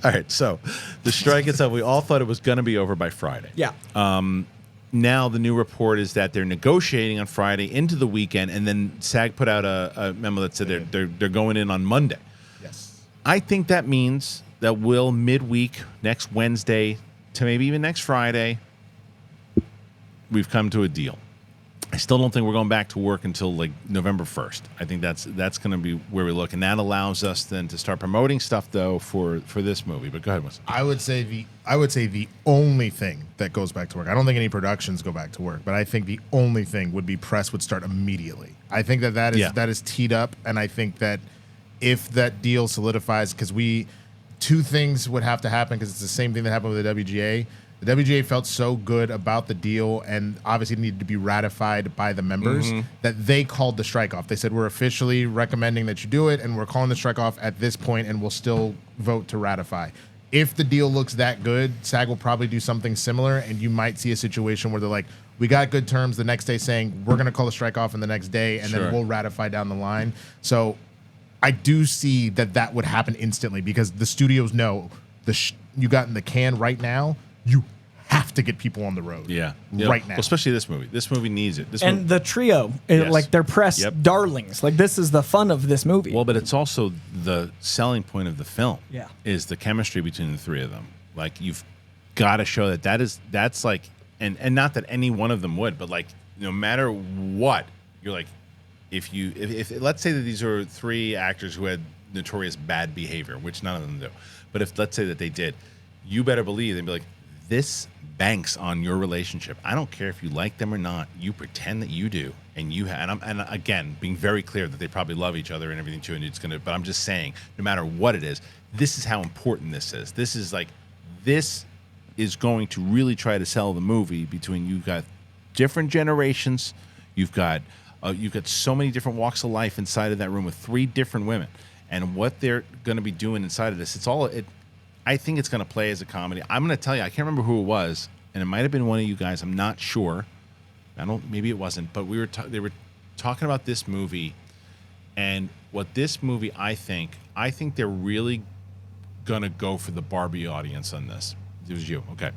All right, so the strike itself, we all thought it was going to be over by Friday. Yeah. Now the new report is that they're negotiating on Friday into the weekend, and then SAG put out a memo that said they're going in on Monday. Yes. I think that means that we'll midweek, next Wednesday to maybe even next Friday, we've come to a deal. I still don't think we're going back to work until like November 1st. I think that's going to be where we look, and that allows us then to start promoting stuff though for this movie. But go ahead, Winston. I would say the only thing that goes back to work. I don't think any productions go back to work, but I think the only thing would be press would start immediately. I think that is teed up, and I think that if that deal solidifies, because two things would have to happen, because it's the same thing that happened with the WGA. The WGA felt so good about the deal and obviously needed to be ratified by the members that they called the strike off. They said, we're officially recommending that you do it, and we're calling the strike off at this point, and we'll still vote to ratify. If the deal looks that good, SAG will probably do something similar, and you might see a situation where they're like, we got good terms the next day saying we're going to call the strike off in the next day, and then we'll ratify down the line. So I do see that would happen instantly, because the studios know you got in the can right now. You have to get people on the road. Right now. Well, especially this movie. This movie needs it. And the trio, like they're press darlings. Like this is the fun of this movie. Well, but it's also the selling point of the film. Yeah. Is the chemistry between the three of them. Like you've got to show that's like, and not that any one of them would, but like no matter what, you're like, if let's say that these are 3 actors who had notorious bad behavior, which none of them do, but if let's say that they did, you better believe they'd be like, this banks on your relationship. I don't care if you like them or not. You pretend that you do, and and again, being very clear that they probably love each other and everything too. And it's gonna. But I'm just saying, no matter what it is, this is how important this is. This is going to really try to sell the movie. Between you've got different generations, you've got so many different walks of life inside of that room with 3 different women, and what they're going to be doing inside of this. I think it's going to play as a comedy. I'm going to tell you, I can't remember who it was, and it might have been one of you guys. I'm not sure. Maybe it wasn't, but they were talking about this movie, and what this movie, I think they're really going to go for the Barbie audience on this. It was you, okay?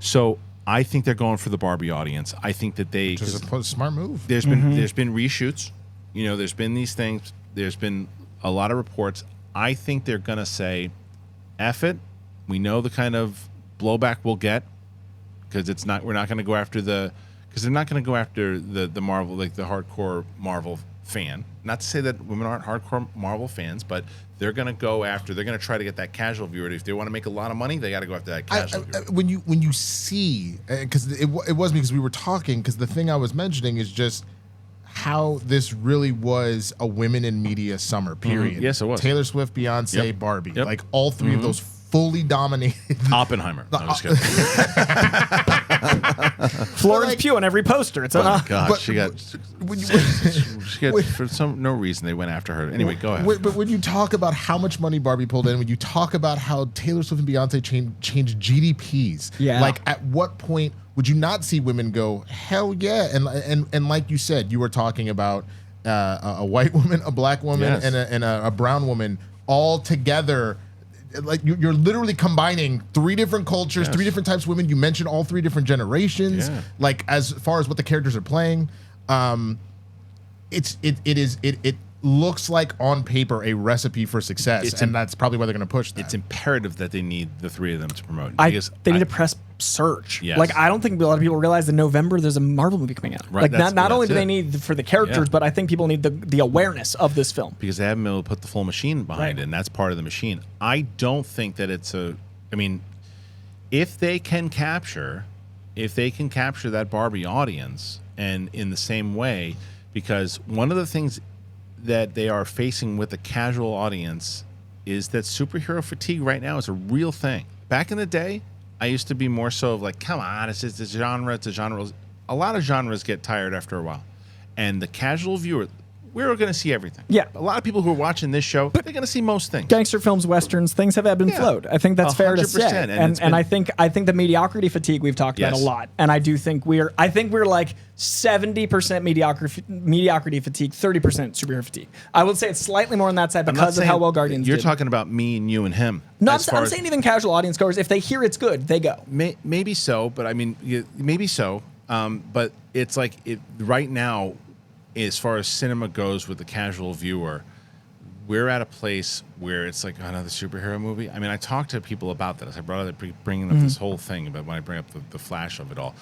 So I think they're going for the Barbie audience. I think that Which is a smart move. There's been reshoots, there's been these things. There's been a lot of reports. I think they're going to say, F it. We know the kind of blowback we'll get, because we're not going to go after because they're not going to go after the Marvel, like the hardcore Marvel fan. Not to say that women aren't hardcore Marvel fans, but they're going to try to get that casual viewer. If they want to make a lot of money, they got to go after that casual viewer. When you see, because it was because we were talking, because the thing I was mentioning is just how this really was a women in media summer period. Yes, it was. Taylor Swift, Beyonce, Barbie. Yep. Like all 3 of those fully dominated. Oppenheimer. No, I'm just kidding. Florence Pugh on every poster. It's Oh God, but- she got for no reason they went after her. Anyway, go ahead. But when you talk about how much money Barbie pulled in, when you talk about how Taylor Swift and Beyonce changed GDPs, like at what point would you not see women go, hell yeah? And like you said, you were talking about a white woman, a black woman, and a brown woman all together. Like you're literally combining 3 different cultures, 3 different types of women. You mentioned all 3 different generations. Like as far as what the characters are playing, it looks like on paper a recipe for success, and that's probably why they're going to push that. It's imperative that they need the 3 of them to promote. They need to press surge. Yes. Like I don't think a lot of people realize in November there's a Marvel movie coming out. Right, Like not only do they it. need for the characters, but I think people need the awareness of this film. Because they haven't been able to put the full machine behind it, and that's part of the machine. I don't think that it's if they can capture that Barbie audience, and in the same way, because one of the things that they are facing with the casual audience is that superhero fatigue right now is a real thing. Back in the day, I used to be more so of like, come on, it's just a genre. A lot of genres get tired after a while. And the casual viewer, we're going to see everything. Yeah. A lot of people who are watching this show, they're going to see most things. Gangster films, westerns, things have ebbed and flowed. I think that's fair to 100%, say. And I think the mediocrity fatigue we've talked about a lot. And I do think we're like 70% mediocrity fatigue, 30% superhero fatigue. I would say it's slightly more on that side because of how well Guardians You're did. talking about me and you and him. No, I'm saying even casual audience goers, if they hear it's good, they go. Maybe so, but I mean, maybe so. But it's like right now, as far as cinema goes with the casual viewer, we're at a place where it's like another superhero movie. I mean, I talked to people about that. I brought up bringing up this whole thing about when I bring up the flash of it all.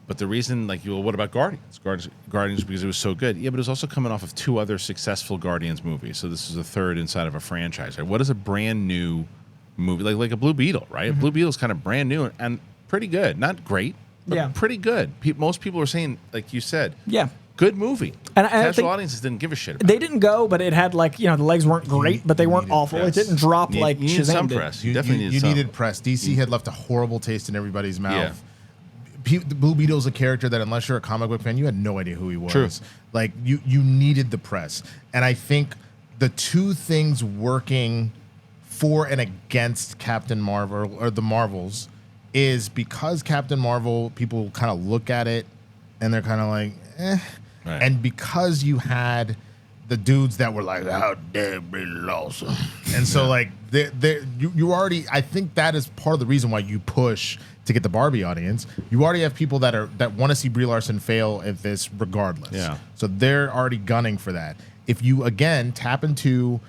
But the reason, like, what about Guardians? Guardians because it was so good. Yeah, but it was also coming off of 2 other successful Guardians movies. So this is a third inside of a franchise. Right? What is a brand new movie like a Blue Beetle? Right, Blue Beetle is kind of brand new and pretty good. Not great, but pretty good. Most people were saying, like you said, good movie. And casual audiences didn't give a shit about They didn't go, but it had the legs weren't great, but they weren't awful. It didn't drop like you Shazam need some did. press. You definitely needed press. DC had left a horrible taste in everybody's mouth. The Blue Beetle's a character that unless you're a comic book fan, you had no idea who he was. True. Like you needed the press. And I think the two things working for and against Captain Marvel or the Marvels is because Captain Marvel, people kind of look at it and they're kind of like, eh. Right. And because you had the dudes that were like, how dare Brie Larson. And so like you already, I think that is part of the reason why you push to get the Barbie audience. You already have people that want to see Brie Larson fail at this regardless. Yeah. So they're already gunning for that. If you again tap into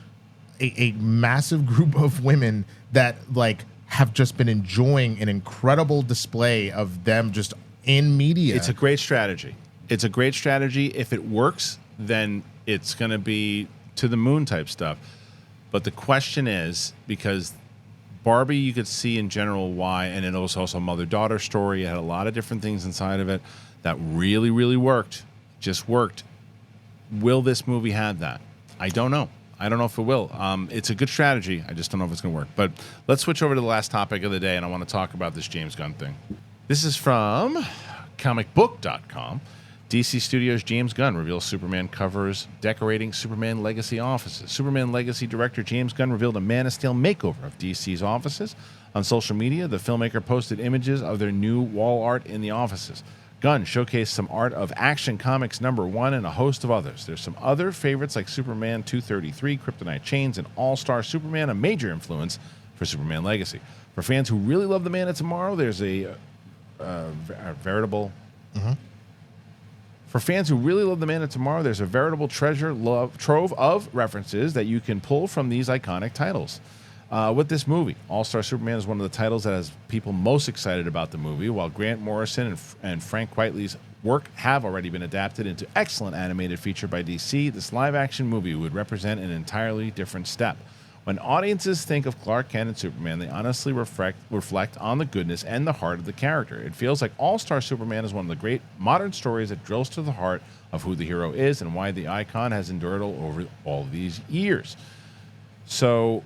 a massive group of women that like have just been enjoying an incredible display of them just in media. It's a great strategy. It's a great strategy. If it works, then it's going to be to the moon type stuff. But the question is, because Barbie, you could see in general why, and it was also a mother-daughter story. It had a lot of different things inside of it that really, really worked, just worked. Will this movie have that? I don't know. I don't know if it will. It's a good strategy. I just don't know if it's going to work. But let's switch over to the last topic of the day, and I want to talk about this James Gunn thing. This is from comicbook.com. DC Studios' James Gunn reveals Superman covers decorating Superman Legacy offices. Superman Legacy director James Gunn revealed a Man of Steel makeover of DC's offices. On social media, the filmmaker posted images of their new wall art in the offices. Gunn showcased some art of Action Comics #1 and a host of others. There's some other favorites like Superman 233, Kryptonite Chains, and All-Star Superman, a major influence for Superman Legacy. For fans who really love the Man of Tomorrow, there's a veritable... For fans who really love the Man of Tomorrow, there's a veritable trove of references that you can pull from these iconic titles. With this movie, All-Star Superman is one of the titles that has people most excited about the movie, while Grant Morrison and Frank Quitely's work have already been adapted into excellent animated feature by DC. This live-action movie would represent an entirely different step. When audiences think of Clark Kent and Superman, they honestly reflect on the goodness and the heart of the character. It feels like All-Star Superman is one of the great modern stories that drills to the heart of who the hero is and why the icon has endured over all these years. So,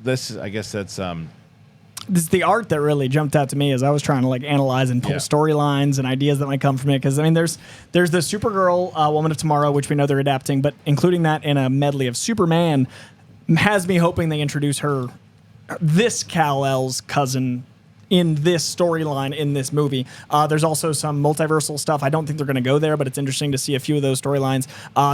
I guess that's... This is the art that really jumped out to me as I was trying to like analyze and pull storylines and ideas that might come from it. Because I mean, there's the Supergirl, Woman of Tomorrow, which we know they're adapting, but including that in a medley of Superman has me hoping they introduce this Kal-El's cousin in this storyline in this movie. There's also some multiversal stuff. I don't think they're going to go there, but it's interesting to see a few of those storylines.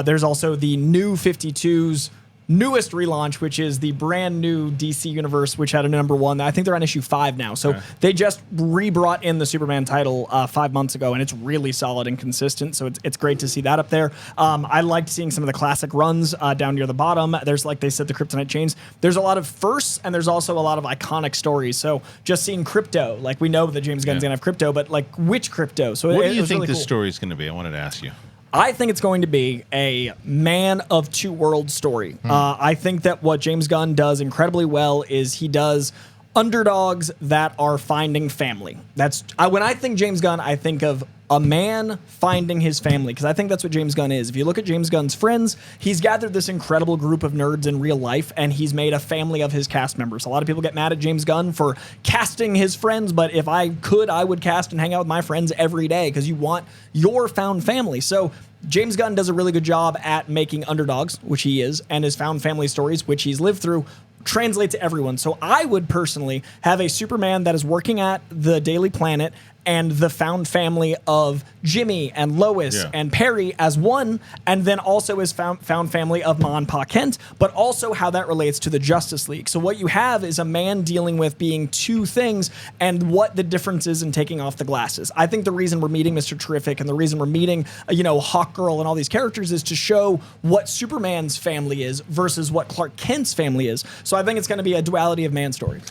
There's also the New 52's newest relaunch, which is the brand new DC universe, which had a #1. I think they're on issue 5 now. So they just re-brought in the Superman title 5 months ago, and it's really solid and consistent. So it's great to see that up there. I liked seeing some of the classic runs down near the bottom. There's, like they said, the Kryptonite Chains. There's a lot of firsts, and there's also a lot of iconic stories. So just seeing Crypto, like we know that James Gunn's going to have Crypto, but like which Crypto? So what do you think really this cool. story is going to be? I wanted to ask you. I think it's going to be a Man of Two Worlds story. I think that what James Gunn does incredibly well is he does underdogs that are finding family. When I think James Gunn, I think of a man finding his family, because I think that's what James Gunn is. If you look at James Gunn's friends, he's gathered this incredible group of nerds in real life, and he's made a family of his cast members. A lot of people get mad at James Gunn for casting his friends, but if I could, I would cast and hang out with my friends every day, because you want your found family. So James Gunn does a really good job at making underdogs, which he is, and his found family stories, which he's lived through, translate to everyone. So I would personally have a Superman that is working at the Daily Planet and the found family of Jimmy and Lois and Perry as one, and then also his found family of Ma and Pa Kent, but also how that relates to the Justice League. So what you have is a man dealing with being two things and what the difference is in taking off the glasses. I think the reason we're meeting Mr. Terrific and the reason we're meeting, Hawkgirl and all these characters is to show what Superman's family is versus what Clark Kent's family is. So I think it's going to be a duality of man story.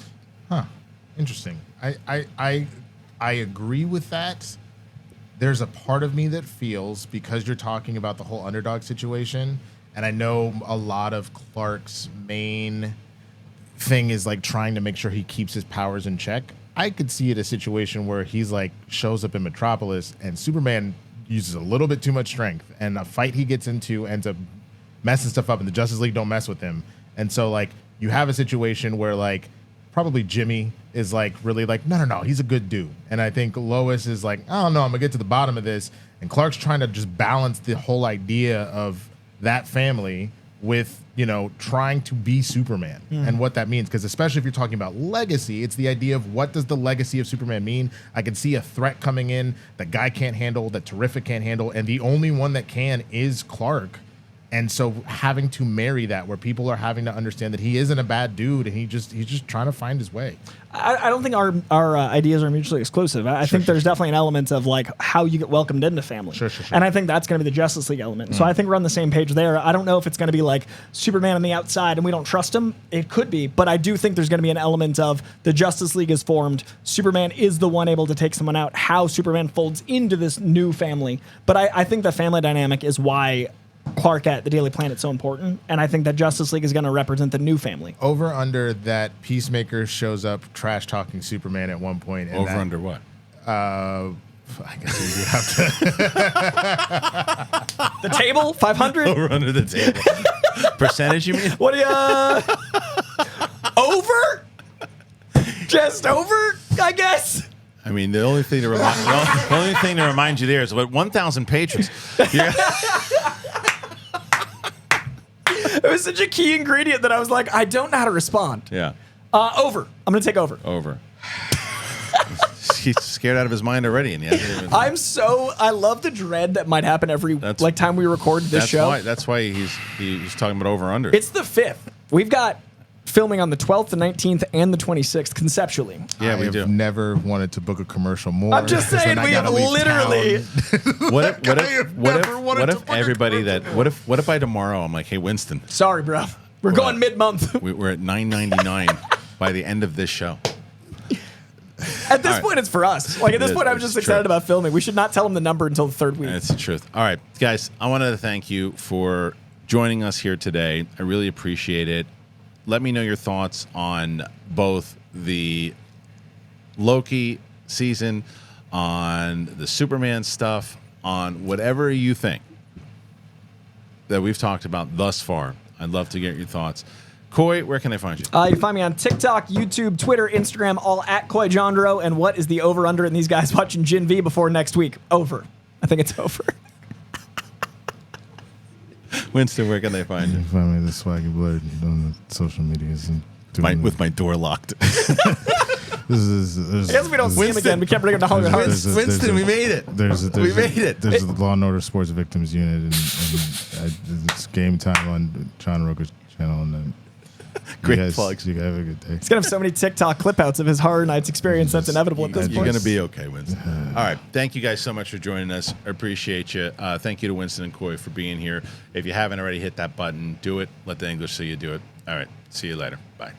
Huh. Interesting. I agree with that. There's a part of me that feels, because you're talking about the whole underdog situation, and I know a lot of Clark's main thing is like trying to make sure he keeps his powers in check. I could see it a situation where he's like shows up in Metropolis and Superman uses a little bit too much strength, and a fight he gets into ends up messing stuff up, and the Justice League don't mess with him. And so like you have a situation where like probably Jimmy is like really like, no, he's a good dude. And I think Lois is like, I don't know, I'm gonna get to the bottom of this. And Clark's trying to just balance the whole idea of that family with, trying to be Superman and what that means. Because especially if you're talking about legacy, it's the idea of what does the legacy of Superman mean? I can see a threat coming in that Guy can't handle, that Terrific can't handle, and the only one that can is Clark. And so having to marry that, where people are having to understand that he isn't a bad dude and he's just trying to find his way. I don't think our ideas are mutually exclusive. I think there's definitely an element of like how you get welcomed into family. Sure. And I think that's going to be the Justice League element. So I think we're on the same page there. I don't know if it's going to be like Superman on the outside and we don't trust him. It could be, but I do think there's going to be an element of the Justice League is formed. Superman is the one able to take someone out. How Superman folds into this new family. But I think the family dynamic is why Clark at the Daily Planet so important, and I think that Justice League is going to represent the new family. Over under that Peacemaker shows up trash talking Superman at one point. And over under what? I guess you have to. The table 500. Over under the table. Percentage, you mean? What do you? Over? Just over? I guess. I mean, the only thing to remind you there is what 1,000 patrons. It was such a key ingredient that I was like, I don't know how to respond. Yeah. Over. I'm going to take over. Over. He's scared out of his mind already. And I love the dread that might happen every time we record this show. That's why he's talking about over under. It's the 5th. We've got filming on the 12th, the 19th, and the 26th conceptually. Yeah, we do. I've never wanted to book a commercial more. I'm just saying we have literally. What if by tomorrow I'm like, hey, Winston. Sorry, bro. We're going mid-month. We're at $9.99 by the end of this show. At this point, it's for us. Like at this point, I'm just excited about filming. We should not tell them the number until the 3rd week. That's the truth. All right, guys, I wanted to thank you for joining us here today. I really appreciate it. Let me know your thoughts on both the Loki season, on the Superman stuff, on whatever you think that we've talked about thus far. I'd love to get your thoughts. Coy, where can they find you? You can find me on TikTok, YouTube, Twitter, Instagram, all at Coy Jandro. And what is the over-under in these guys watching Gen V before next week? Over. I think it's over. Winston, where can they find you? You can find me at the Swaggy Blood on the social medias. With my door locked. I guess we don't see him again. We can't bring him to Hunger Hearts. Winston, we made it. We made it. There's the Law and Order Sports Victims Unit, and it's game time on John Roker's channel. And great plugs. You guys have a good day. He's going to have so many TikTok clip outs of his Horror Nights experience. That's inevitable at this point. You're going to be okay, Winston. All right. Thank you guys so much for joining us. I appreciate you. Thank you to Winston and Coy for being here. If you haven't already hit that button, do it. Let the English see you do it. All right. See you later. Bye.